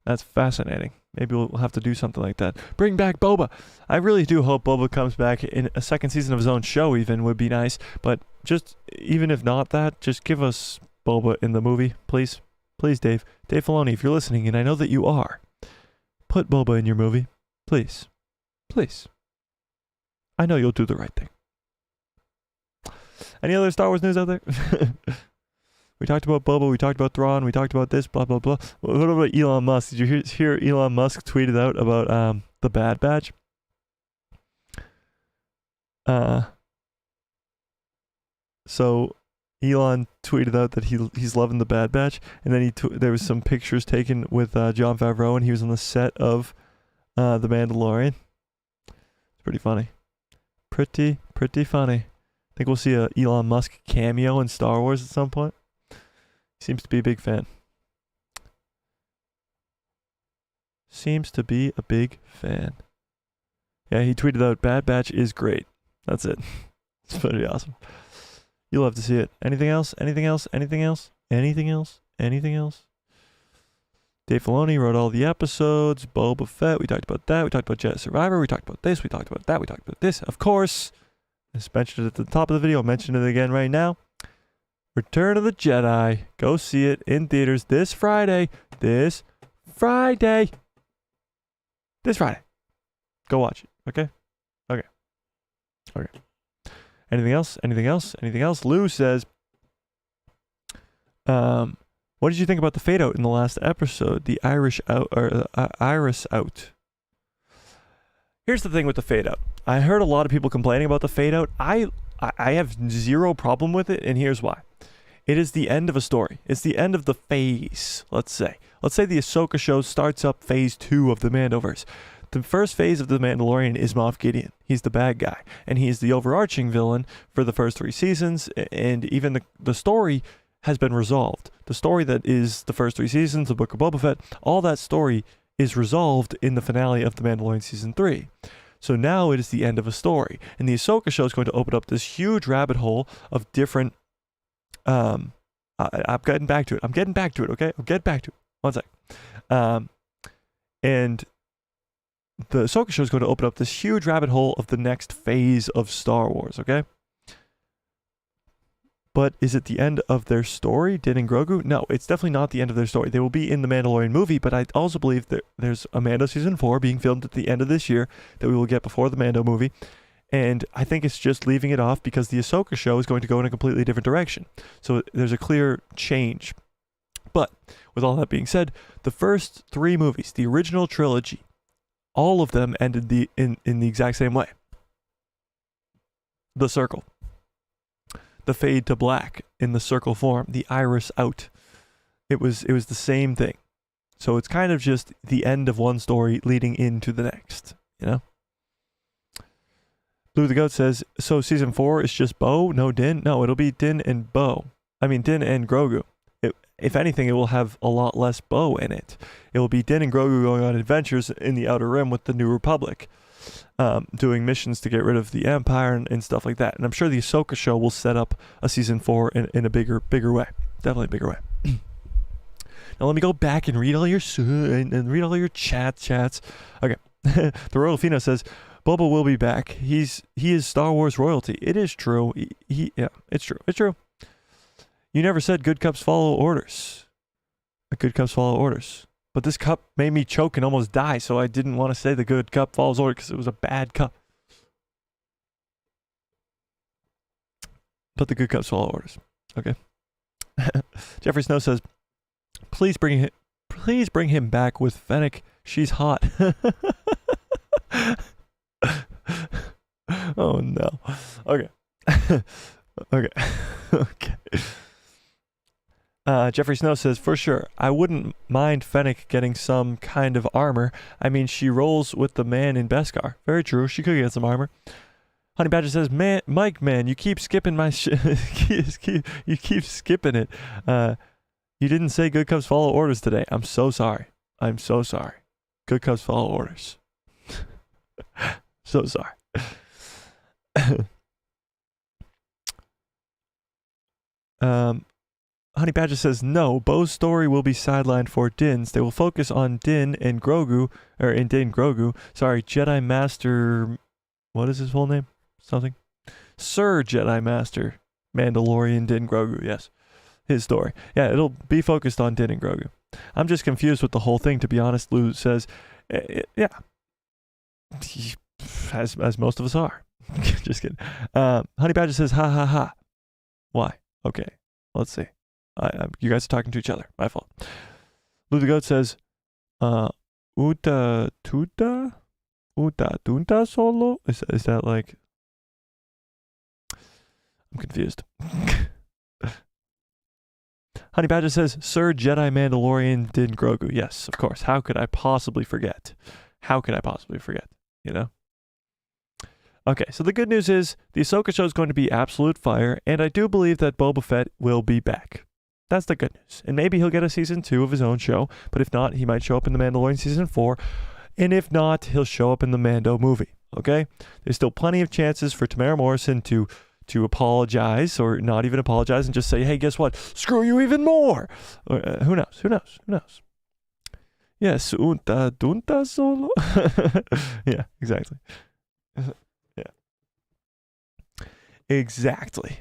That's fascinating. Maybe we'll have to do something like that. Bring back Boba. I really do hope Boba comes back in a second season of his own show even would be nice. But just, even if not that, just give us Boba in the movie, please. Please, Dave. Dave Filoni, if you're listening, and I know that you are, put Boba in your movie. Please. Please. I know you'll do the right thing. Any other Star Wars news out there? We talked about Boba, we talked about Thrawn, we talked about this, blah, blah, blah. What about Elon Musk? Did you hear Elon Musk tweeted out about the Bad Batch? So Elon tweeted out that he's loving the Bad Batch, and then there was some pictures taken with Jon Favreau, and he was on the set of The Mandalorian. It's pretty funny. Pretty funny. I think we'll see a Elon Musk cameo in Star Wars at some point. Seems to be a big fan. seems to be a big fan. Yeah, he tweeted out, Bad Batch is great. That's it. It's pretty awesome. You'll have to see it. Anything else? Anything else? Anything else? Anything else? Anything else? Dave Filoni wrote all the episodes. Boba Fett, we talked about that. We talked about Jedi Survivor. We talked about this. We talked about that. We talked about this. Of course, I just mentioned it at the top of the video. I'll mention it again right now. Return of the Jedi. Go see it in theaters this Friday. This Friday. This Friday. Go watch it. Okay? Okay. Okay. Anything else? Anything else? Anything else? Lou says, what did you think about the fade out in the last episode? The Irish out, or Iris out. Here's the thing with the fade out. I heard a lot of people complaining about the fade out. I have zero problem with it, and here's why. It is the end of a story. It's the end of the phase, let's say. Let's say the Ahsoka show starts up phase 2 of the Mandoverse. The first phase of The Mandalorian is Moff Gideon. He's the bad guy, and he's the overarching villain for the first 3 seasons, and even the story has been resolved. The story that is the first 3 seasons, the Book of Boba Fett, all that story is resolved in the finale of The Mandalorian Season 3. So now it is the end of a story, and the Ahsoka show is going to open up this huge rabbit hole of different, I'm getting back to it. I'm getting back to it, okay? I'll get back to it. One sec. And the Ahsoka show is going to open up this huge rabbit hole of the next phase of Star Wars, okay? But is it the end of their story, Din and Grogu? No, it's definitely not the end of their story. They will be in the Mandalorian movie, but I also believe that there's a Mando Season 4 being filmed at the end of this year that we will get before the Mando movie. And I think it's just leaving it off because the Ahsoka show is going to go in a completely different direction. So there's a clear change. But with all that being said, the first 3 movies, the original trilogy, all of them ended in the exact same way. The circle. The fade to black in the circle form. The iris out. It was the same thing. So it's kind of just the end of one story leading into the next, you know? Blue the Goat says, so season 4 is just Bo, no Din? No, it'll be Din and Bo. I mean, Din and Grogu. If anything, it will have a lot less Bo in it. It will be Din and Grogu going on adventures in the Outer Rim with the New Republic, doing missions to get rid of the Empire and stuff like that. And I'm sure the Ahsoka show will set up a season 4 in a bigger way. Definitely a bigger way. Now let me go back and read all your read all your chats. Okay. The Royal Fino says, Boba will be back. He is Star Wars royalty. It is true. Yeah, it's true. It's true. You never said good cups follow orders. Good cups follow orders. But this cup made me choke and almost die, so I didn't want to say the good cup follows orders because it was a bad cup. But the good cups follow orders. Okay. Jeffrey Snow says, please bring him back with Fennec. She's hot. Oh no. Okay. Okay. Okay. Jeffrey Snow says, for sure, I wouldn't mind Fennec getting some kind of armor. I mean, she rolls with the man in Beskar. Very true. She could get some armor. Honey Badger says, Mike, you keep skipping my you keep skipping it. You didn't say good cups follow orders today. I'm so sorry. I'm so sorry. Good cups follow orders. So sorry. Honey Badger says, no, Bo's story will be sidelined for Din's. They will focus on Din and Grogu, or in Din Grogu. Sorry, Jedi Master, what is his full name? Something? Sir Jedi Master Mandalorian Din Grogu, yes. His story. Yeah, it'll be focused on Din and Grogu. I'm just confused with the whole thing, to be honest, Lou says. Yeah. As most of us are. Just kidding. Honey Badger says, ha ha ha. Why? Okay, let's see. You guys are talking to each other. My fault. Lou the Goat says, Uta tuta? Uta tunta solo? Is that like... I'm confused. Honey Badger says, Sir Jedi Mandalorian Din Grogu. Yes, of course. How could I possibly forget? How could I possibly forget? You know? Okay, so the good news is the Ahsoka show is going to be absolute fire, and I do believe that Boba Fett will be back. That's the good news. And maybe he'll get a season 2 of his own show. But if not, he might show up in The Mandalorian season 4. And if not, he'll show up in the Mando movie. Okay? There's still plenty of chances for Temuera Morrison to apologize, or not even apologize, and just say, hey, guess what? Screw you even more. Who knows? Who knows? Who knows? Yes, dunta solo. Yeah, exactly. Yeah. Exactly.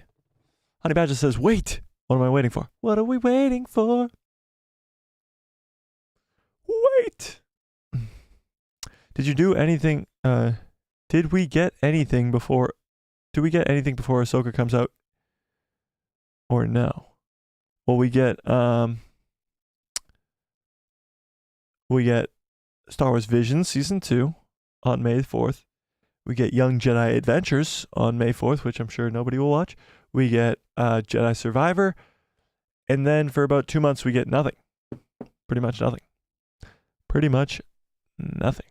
Honey Badger says, wait. What am I waiting for? What are we waiting for? Wait. Did you do anything? Did we get anything before? Do we get anything before Ahsoka comes out? Or no? Well, we get Star Wars Visions Season 2 on May 4th. We get Young Jedi Adventures on May 4th, which I'm sure nobody will watch. We get Jedi Survivor. And then for about 2 months, we get nothing. Pretty much nothing. Pretty much nothing.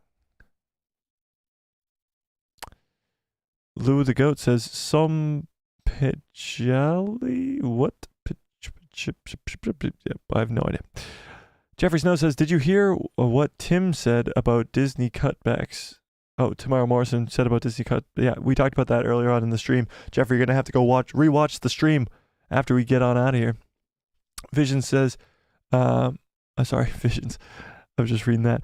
Lou the Goat says, some Pijali? What? I have no idea. Jeffrey Snow says, did you hear what Tim said about Disney cutbacks? Oh, Temuera Morrison said about Disney cut. Yeah, we talked about that earlier on in the stream. Jeffrey, you're going to have to go rewatch the stream after we get on out of here. Vision says, sorry, Visions. I was just reading that.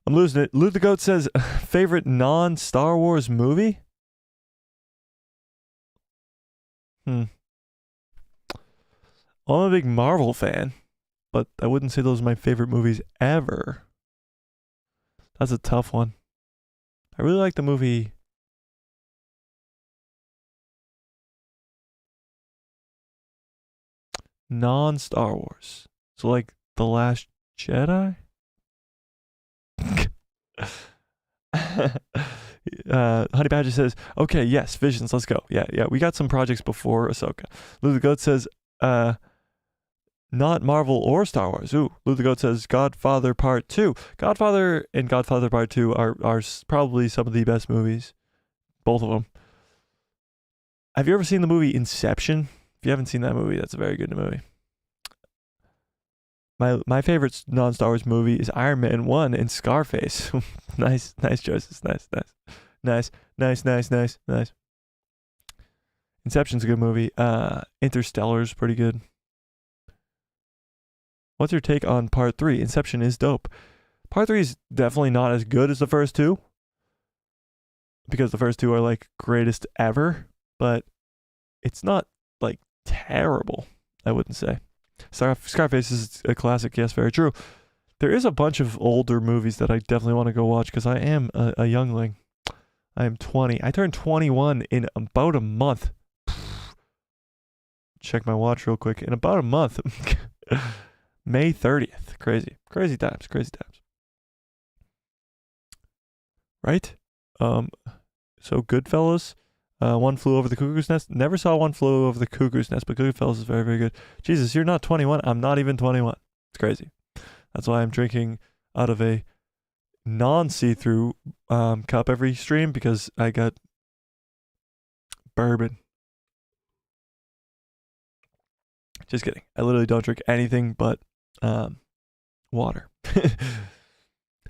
I'm losing it. Lou the Goat says, favorite non-Star Wars movie? I'm a big Marvel fan, but I wouldn't say those are my favorite movies ever. That's a tough one. I really like the movie non-Star Wars. So like The Last Jedi? Honey Badger says, okay, yes, Visions, let's go. Yeah, we got some projects before Ahsoka. Lou the Goat says, not Marvel or Star Wars. Ooh, Lou the Goat says Godfather Part 2. Godfather and Godfather Part 2 are probably some of the best movies. Both of them. Have you ever seen the movie Inception? If you haven't seen that movie, that's a very good movie. My favorite non-Star Wars movie is Iron Man 1 and Scarface. Nice choices. Nice. Inception's a good movie. Interstellar's pretty good. What's your take on Part 3? Inception is dope. Part 3 is definitely not as good as the first two, because the first two are like greatest ever, but it's not like terrible, I wouldn't say. Scarface is a classic, yes, very true. There is a bunch of older movies that I definitely want to go watch, because I am a youngling. I am 20. I turned 21 in about a month. Check my watch real quick. In about a month. May 30th. Crazy times. Right? So Goodfellas. One Flew Over the Cuckoo's Nest. Never saw One Flew Over the Cuckoo's Nest, but Goodfellas is very, very good. Jesus, you're not 21. I'm not even 21. It's crazy. That's why I'm drinking out of a non-see-through cup every stream, because I got bourbon. Just kidding. I literally don't drink anything but water.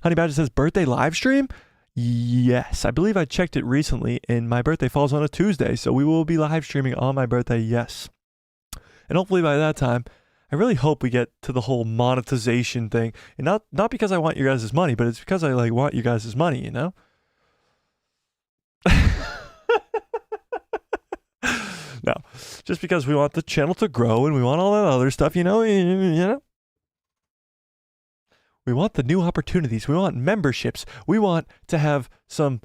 Honey Badger says, birthday live stream? Yes, I believe I checked it recently, and my birthday falls on a Tuesday, so we will be live streaming on my birthday, yes. And hopefully by that time, I really hope we get to the whole monetization thing. And not because I want you guys' money, but it's because I like want you guys' money, you know? No, just because we want the channel to grow and we want all that other stuff, you know? We want the new opportunities. We want memberships. We want to have some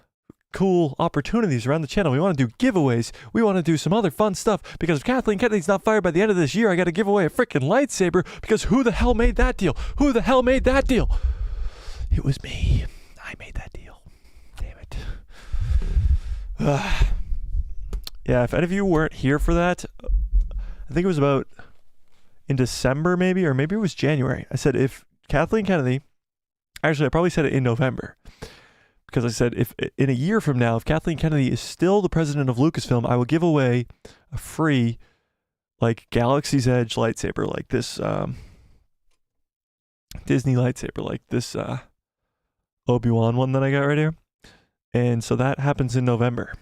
cool opportunities around the channel. We want to do giveaways. We want to do some other fun stuff, because if Kathleen Kennedy's not fired by the end of this year, I got to give away a freaking lightsaber, because who the hell made that deal? It was me. I made that deal. Damn it. Yeah, if any of you weren't here for that, I think it was about in December maybe, or maybe it was January. I said if Kathleen Kennedy, actually I probably said it in November, because I said if in a year from now, if Kathleen Kennedy is still the president of Lucasfilm, I will give away a free like Galaxy's Edge lightsaber, like this Disney lightsaber, like this Obi-Wan one that I got right here. And so that happens in November.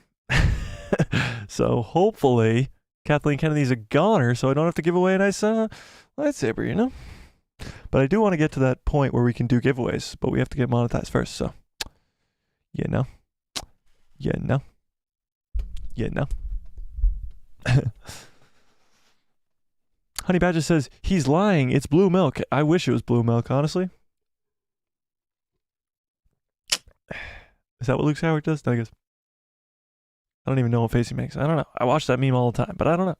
So hopefully Kathleen Kennedy's a goner, so I don't have to give away a nice lightsaber, you know? But I do want to get to that point where we can do giveaways, but we have to get monetized first, so you know. Honey Badger says, he's lying. It's blue milk. I wish it was blue milk, honestly. Is that what Luke Skywalker does? I guess. I don't even know what face he makes. I don't know. I watch that meme all the time, but I don't know.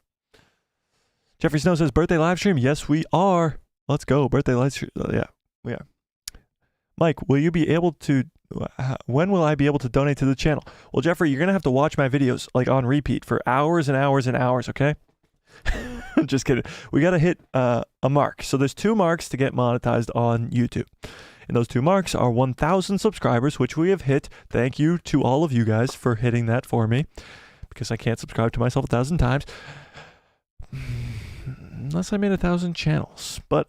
Jeffrey Snow says, birthday live stream. Yes, we are. Let's go. Birthday live stream. Yeah, we are. Mike, will you be able to, when will I be able to donate to the channel? Well, Jeffrey, you're going to have to watch my videos like on repeat for hours and hours and hours, okay? Just kidding. We got to hit a mark. So there's 2 marks to get monetized on YouTube. And those 2 marks are 1,000 subscribers, which we have hit. Thank you to all of you guys for hitting that for me, because I can't subscribe to myself 1,000 times. Unless I made 1,000 channels. But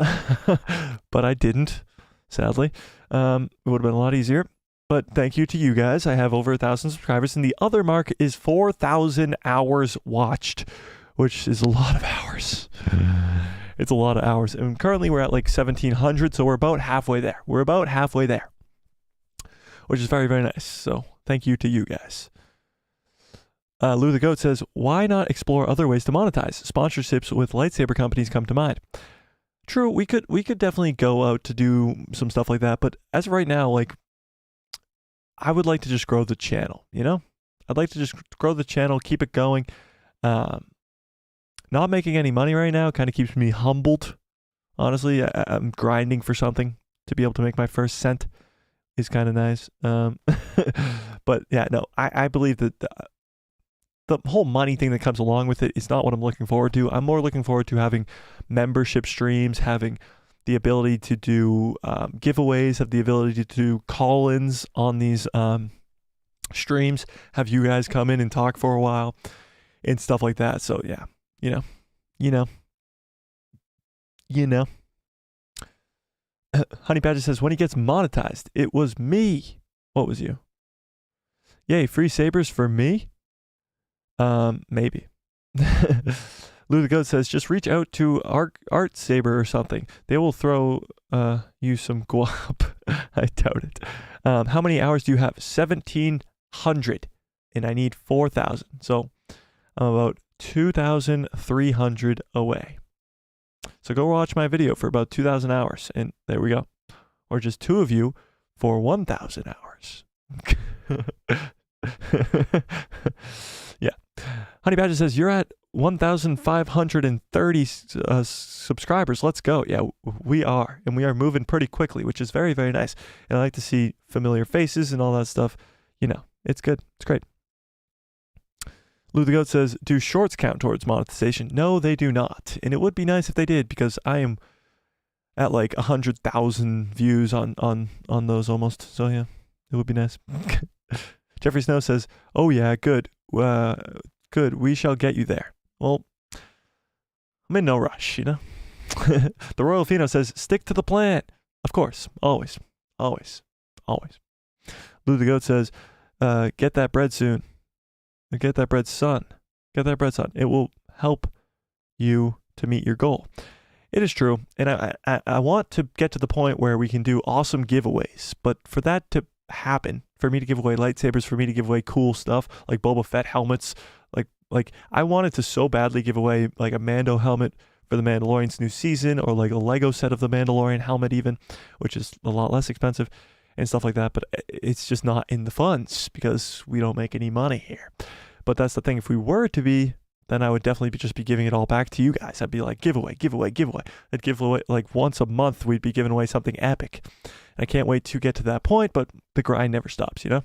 but I didn't, sadly. It would have been a lot easier. But thank you to you guys. I have over 1,000 subscribers. And the other mark is 4,000 hours watched, which is a lot of hours. It's a lot of hours. And currently we're at like 1,700, so we're about halfway there. Which is very, very nice. So thank you to you guys. Lou the Goat says, why not explore other ways to monetize? Sponsorships with lightsaber companies come to mind. True, we could definitely go out to do some stuff like that, but as of right now, like, I would like to just grow the channel, you know? I'd like to just grow the channel, keep it going. Not making any money right now kind of keeps me humbled. Honestly, I'm grinding for something to be able to make my first cent is kind of nice. But yeah, no, I believe that the whole money thing that comes along with it is not what I'm looking forward to. I'm more looking forward to having membership streams, having the ability to do giveaways, have the ability to do call-ins on these streams, have you guys come in and talk for a while and stuff like that. So yeah, you know. Honey Badger says, when he gets monetized, it was me. What was you? Yay, free sabers for me? Maybe. Lou the Goat says, just reach out to Art Saber or something. They will throw you some guap. I doubt it. How many hours do you have? 1,700. And I need 4,000. So I'm about 2,300 away. So go watch my video for about 2,000 hours. And there we go. Or just 2 of you for 1,000 hours. Yeah. Honey Badger says, you're at 1,530 subscribers. Let's go. Yeah, we are. And we are moving pretty quickly, which is very, very nice. And I like to see familiar faces and all that stuff. You know, it's good. It's great. Lou the Goat says, do shorts count towards monetization? No, they do not. And it would be nice if they did, because I am at like 100,000 views on those almost. So yeah, it would be nice. Jeffrey Snow says, oh yeah, good. Good. We shall get you there. Well, I'm in no rush, you know? The Royal Fino says, stick to the plan. Of course. Always. Always. Always. Lou the Goat says, get that bread soon. Get that bread, son. Get that bread, son. It will help you to meet your goal. It is true. And I want to get to the point where we can do awesome giveaways. But for that to happen, for me to give away lightsabers, for me to give away cool stuff like Boba Fett helmets, like I wanted to so badly give away like a Mando helmet for the Mandalorian's new season, or like a Lego set of the Mandalorian helmet even, which is a lot less expensive and stuff like that. But it's just not in the funds because we don't make any money here. But that's the thing. If we were to be, then I would definitely just be giving it all back to you guys. I'd be like, giveaway. I'd give away like once a month. We'd be giving away something epic. And I can't wait to get to that point, but the grind never stops, you know?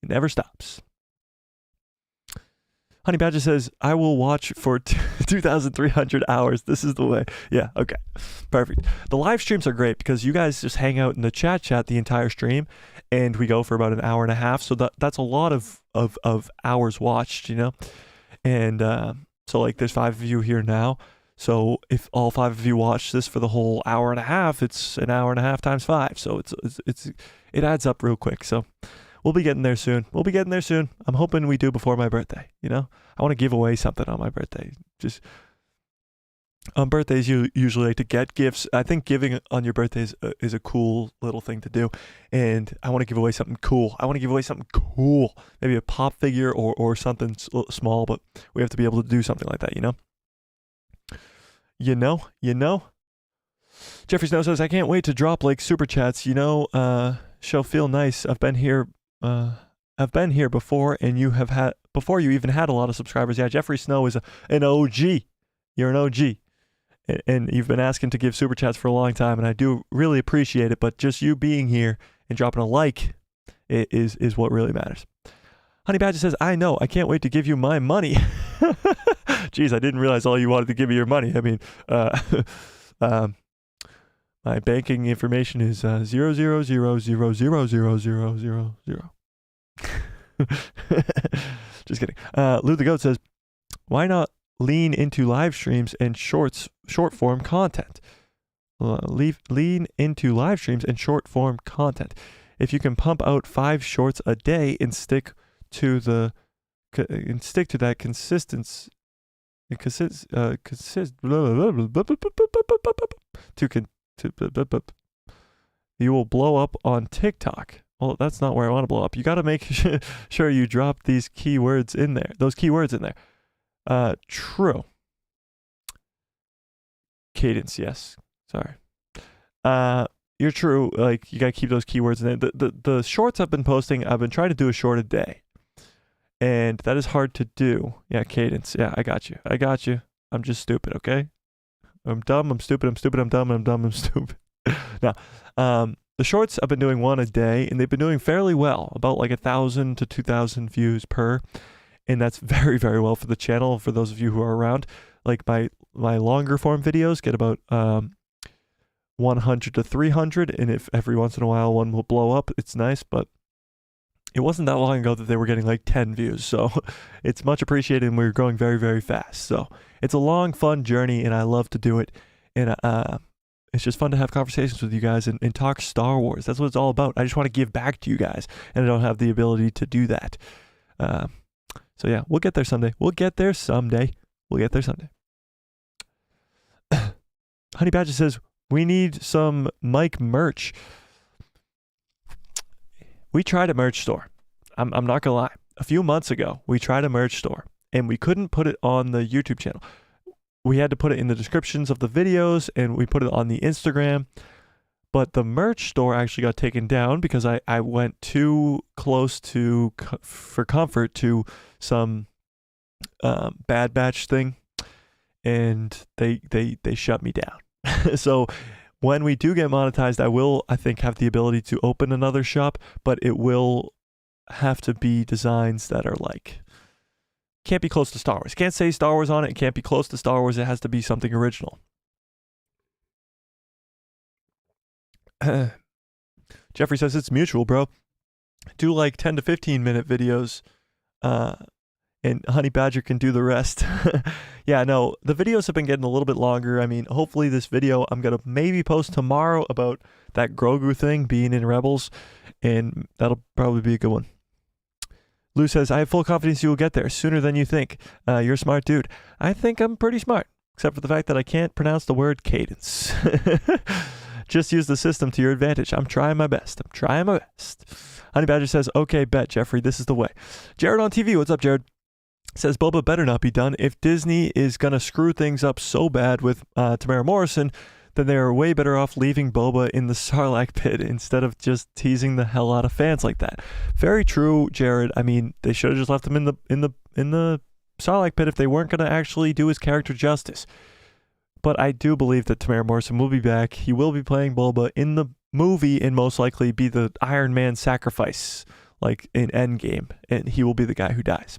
It never stops. Honey Badger says, I will watch for 2,300 hours. This is the way. Yeah, okay. Perfect. The live streams are great because you guys just hang out in the chat the entire stream, and we go for about an hour and a half. So that's a lot of hours watched, you know? And So like there's 5 of you here now. So if all 5 of you watch this for the whole hour and a half, it's an hour and a half times 5. So it adds up real quick. So we'll be getting there soon. I'm hoping we do before my birthday. You know, I want to give away something on my birthday. Just on birthdays, you usually like to get gifts. I think giving on your birthday is a cool little thing to do. And I want to give away something cool. Maybe a pop figure or something small, but we have to be able to do something like that, you know? You know? Jeffrey Snow says, I can't wait to drop like super chats. You know, shall feel nice. I've been here before, and before you even had a lot of subscribers. Yeah, Jeffrey Snow is an OG. You're an OG. And you've been asking to give super chats for a long time, and I do really appreciate it, but just you being here and dropping a like is what really matters. Honey Badger says, I know, I can't wait to give you my money. Jeez, I didn't realize all you wanted to give me your money. I mean, my banking information is 000000000. Just kidding. Lou the Goat says, why not lean into live streams and short form content? Lean into live streams and short form content. If you can pump out 5 shorts a day and stick to that consistency, you will blow up on TikTok. Well, that's not where I want to blow up. You got to make sure you drop those keywords in there. True. Cadence, yes. Sorry. You're true. Like, you got to keep those keywords in there. The shorts I've been posting, I've been trying to do a short a day. And that is hard to do. Yeah, cadence. Yeah, I got you. I'm just stupid, okay? I'm dumb, I'm stupid, I'm dumb, I'm stupid. Now, the shorts, I've been doing one a day, and they've been doing fairly well, about like 1,000 to 2,000 views per. And that's very, very well for the channel, for those of you who are around. Like my longer form videos get about 100 to 300, and if every once in a while one will blow up, it's nice, but it wasn't that long ago that they were getting like 10 views, so it's much appreciated, and we're growing very, very fast. So it's a long, fun journey, and I love to do it, and it's just fun to have conversations with you guys and talk Star Wars. That's what it's all about. I just want to give back to you guys, and I don't have the ability to do that. So yeah, we'll get there someday. Honey Badger says, we need some Mike merch. We tried a merch store. I'm not gonna lie. A few months ago, we tried a merch store, and we couldn't put it on the YouTube channel. We had to put it in the descriptions of the videos, and we put it on the Instagram. But the merch store actually got taken down because I went too close for comfort to some Bad Batch thing, and they shut me down. So when we do get monetized, I think have the ability to open another shop, but it will have to be designs that are like, can't be close to Star Wars. Can't say Star Wars on it. It can't be close to Star Wars. It has to be something original. Jeffrey says it's mutual, bro. Do like 10 to 15 minute videos, and Honey Badger can do the rest. Yeah, no, the videos have been getting a little bit longer. I mean, hopefully this video I'm going to maybe post tomorrow about that Grogu thing being in Rebels, and that'll probably be a good one. Lou says, I have full confidence you will get there sooner than you think. You're a smart dude. I think I'm pretty smart, except for the fact that I can't pronounce the word cadence. Just use the system to your advantage. I'm trying my best. Honey Badger says, okay, bet, Jeffrey, this is the way. Jared on TV, what's up, Jared? Says, Boba better not be done. If Disney is going to screw things up so bad with Temuera Morrison, then they are way better off leaving Boba in the Sarlacc pit instead of just teasing the hell out of fans like that. Very true, Jared. I mean, they should have just left him in the Sarlacc pit if they weren't going to actually do his character justice. But I do believe that Temuera Morrison will be back. He will be playing Boba in the movie and most likely be the Iron Man sacrifice, like in Endgame, and he will be the guy who dies.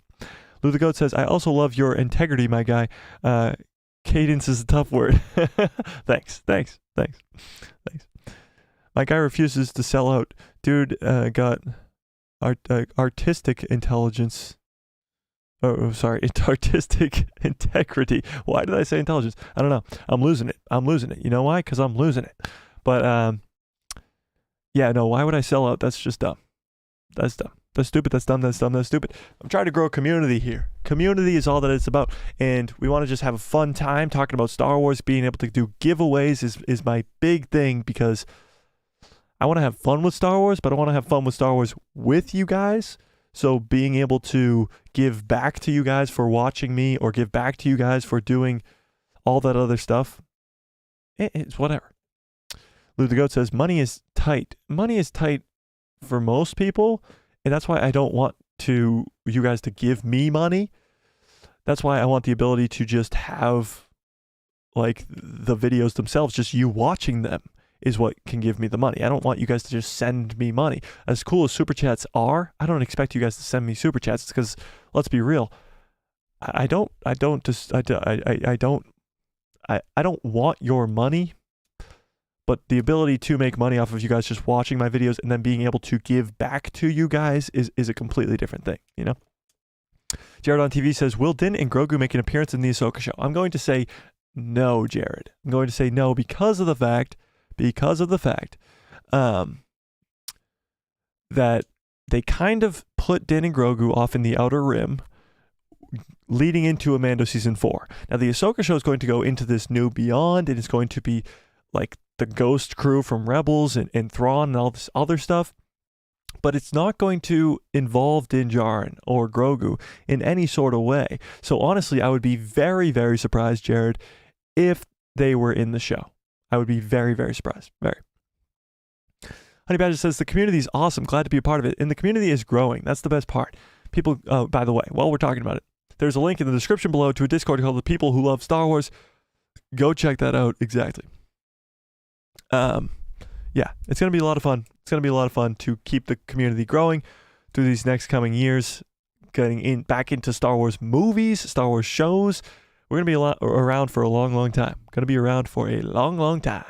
Lou the Goat says, I also love your integrity, my guy. Cadence is a tough word. Thanks. My guy refuses to sell out. Dude got artistic intelligence. artistic integrity. Why did I say intelligence? I don't know. I'm losing it. You know why? Because I'm losing it. But yeah, no, why would I sell out? That's just dumb. That's dumb. That's stupid. That's dumb. That's dumb. That's stupid. I'm trying to grow a community here. Community is all that it's about. And we want to just have a fun time talking about Star Wars. Being able to do giveaways is my big thing, because I want to have fun with Star Wars, but I want to have fun with Star Wars with you guys. So being able to give back to you guys for watching me, or give back to you guys for doing all that other stuff, it's whatever. Lou the Goat says, money is tight. Money is tight for most people, and that's why I don't want you guys to give me money. That's why I want the ability to just have, like, the videos themselves, just you watching them is what can give me the money. I don't want you guys to just send me money. As cool as super chats are, I don't expect you guys to send me super chats, because let's be real, I don't want your money, but the ability to make money off of you guys just watching my videos and then being able to give back to you guys is a completely different thing, you know? Jared on TV says, will Din and Grogu make an appearance in the Ahsoka show? I'm going to say no, Jared. I'm going to say no because of the fact that they kind of put Din and Grogu off in the Outer Rim leading into Mando Season 4. Now, the Ahsoka show is going to go into this new beyond, and it's going to be like the Ghost crew from Rebels and Thrawn and all this other stuff, but it's not going to involve Din Djarin or Grogu in any sort of way. So honestly, I would be very, very surprised, Jared, if they were in the show. I would be very, very surprised. Very. Honey Badger says, the community is awesome. Glad to be a part of it. And the community is growing. That's the best part. People, by the way, while we're talking about it, there's a link in the description below to a Discord called The People Who Love Star Wars. Go check that out. Exactly. Yeah, it's going to be a lot of fun. It's going to be a lot of fun to keep the community growing through these next coming years, getting back into Star Wars movies, Star Wars shows. We're going to be around for a long, long time. Going to be around for a long, long time.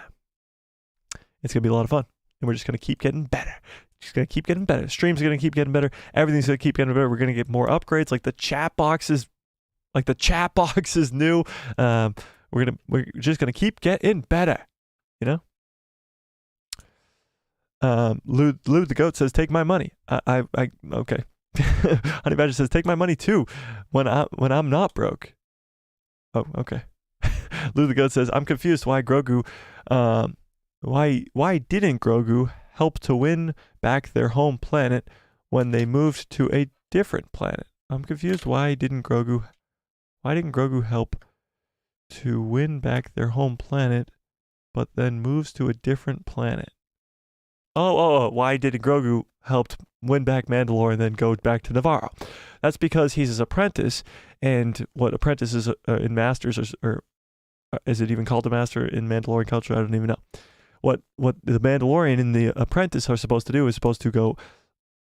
It's going to be a lot of fun. And we're just going to keep getting better. Just going to keep getting better. Streams are going to keep getting better. Everything's going to keep getting better. We're going to get more upgrades, like the chat box is new. We're just going to keep getting better, you know? Lou the Goat says, take my money. Okay. Honey Badger says, take my money too when I'm not broke. Oh, okay. Lou the Goat says, I'm confused why Grogu, why didn't Grogu help to win back their home planet when they moved to a different planet? I'm confused. Why didn't Grogu help to win back their home planet, but then moves to a different planet? Why didn't Grogu help win back Mandalore and then go back to Navarro? That's because he's his apprentice, and what apprentices in Masters, or is it even called a Master in Mandalorian culture? I don't even know. What the Mandalorian and the apprentice are supposed to do is supposed to go,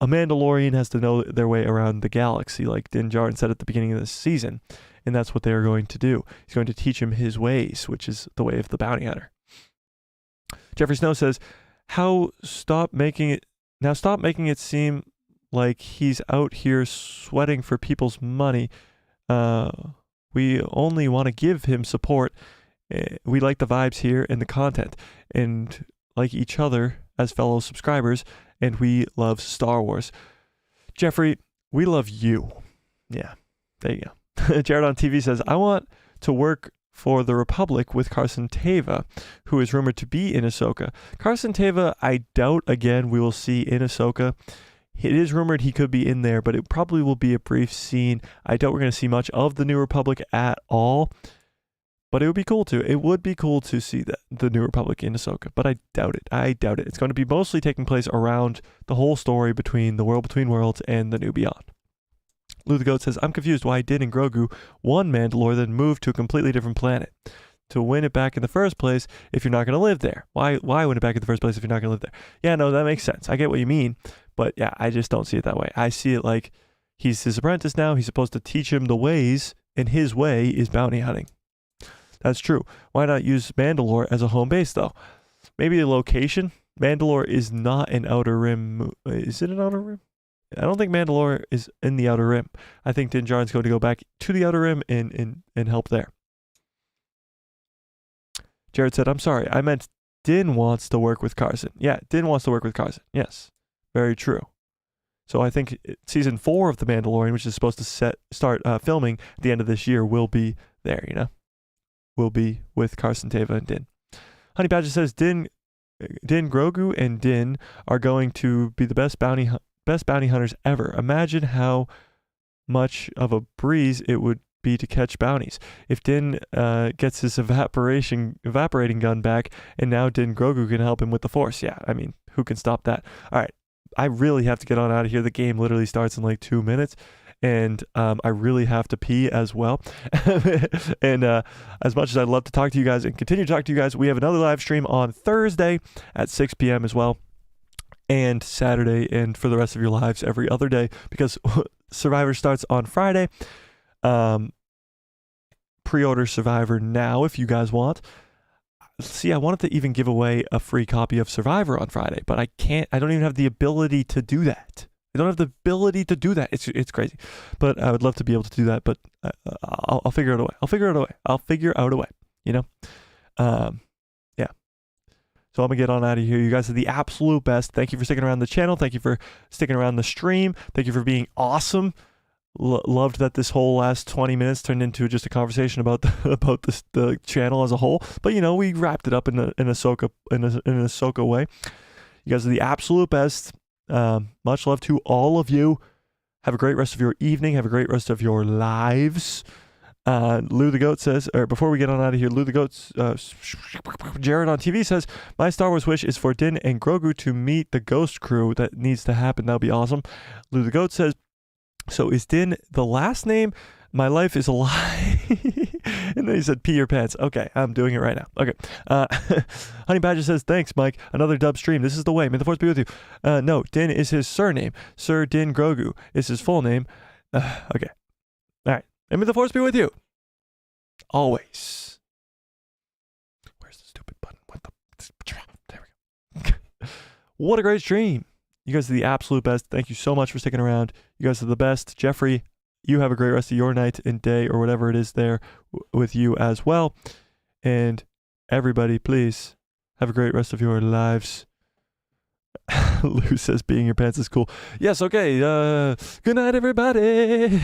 a Mandalorian has to know their way around the galaxy, like Din Djarin said at the beginning of this season, and that's what they're going to do. He's going to teach him his ways, which is the way of the bounty hunter. Jeffrey Snow says, stop making it seem like he's out here sweating for people's money. We only want to give him support. We like the vibes here and the content, and like each other as fellow subscribers, and we love Star Wars. Jeffrey, we love you. Yeah, there you go. Jared on TV says, I want to work for the Republic with Carson Teva, who is rumored to be in Ahsoka. Carson Teva, I doubt, again, we will see in Ahsoka. It is rumored he could be in there, but it probably will be a brief scene. I doubt we're going to see much of the New Republic at all, but it would be cool to. It would be cool to see the New Republic in Ahsoka, but I doubt it. It's going to be mostly taking place around the whole story between the World Between Worlds and the New Beyond. Lou the Goat says, I'm confused why Din and Grogu won Mandalore, then moved to a completely different planet. To win it back in the first place if you're not going to live there. Why win it back in the first place if you're not going to live there? Yeah, no, that makes sense. I get what you mean, but yeah, I just don't see it that way. I see it like he's his apprentice now. He's supposed to teach him the ways, and his way is bounty hunting. That's true. Why not use Mandalore as a home base, though? Maybe the location? Mandalore is not an Outer Rim. Is it an Outer Rim? I don't think Mandalore is in the Outer Rim. I think Din Djarin's going to go back to the Outer Rim and help there. Jared said, I'm sorry, I meant Din wants to work with Carson. Yeah, Din wants to work with Carson. Yes, very true. So I think season 4 of The Mandalorian, which is supposed to start filming at the end of this year, will be there, you know? Will be with Carson Teva and Din. Honey Badger says, Din, Grogu, and Din are going to be the best bounty hunters ever. Imagine how much of a breeze it would be to catch bounties. If Din gets his evaporating gun back, and now Din Grogu can help him with the Force. Yeah, I mean, who can stop that? All right, I really have to get on out of here. The game literally starts in like 2 minutes, and I really have to pee as well. And as much as I'd love to talk to you guys and continue to talk to you guys, we have another live stream on Thursday at 6 p.m. as well, and Saturday, and for the rest of your lives every other day, because Survivor starts on Friday. Pre-order Survivor now if you guys want. See, I wanted to even give away a free copy of Survivor on Friday, but I can't. I don't even have the ability to do that. I don't have the ability to do that. It's crazy, but I would love to be able to do that. But I'll figure out a way. I'll figure out a way. You know, yeah. So I'm gonna get on out of here. You guys are the absolute best. Thank you for sticking around the channel. Thank you for sticking around the stream. Thank you for being awesome. Loved that this whole last 20 minutes turned into just a conversation about the channel as a whole. But you know, we wrapped it up in an Ahsoka way. You guys are the absolute best. Much love to all of you. Have a great rest of your evening. Have a great rest of your lives. Lou the Goat says, or before we get on out of here, Lou the Goat's Jared on TV says, my Star Wars wish is for Din and Grogu to meet the Ghost Crew. That needs to happen. That would be awesome. Lou the Goat says, so is Din the last name? My life is a lie. And then he said, pee your pants. Okay, I'm doing it right now. Okay. Honey Badger says, thanks, Mike. Another dub stream. This is the way. May the Force be with you. No, Din is his surname. Sir Din Grogu is his full name. Okay. All right. And may the Force be with you. Always. Where's the stupid button? What the? There we go. What a great stream. You guys are the absolute best. Thank you so much for sticking around. You guys are the best. Jeffrey, you have a great rest of your night and day or whatever it is there with you as well. And everybody, please have a great rest of your lives. Lou says being your pants is cool. Yes, okay. Good night, everybody.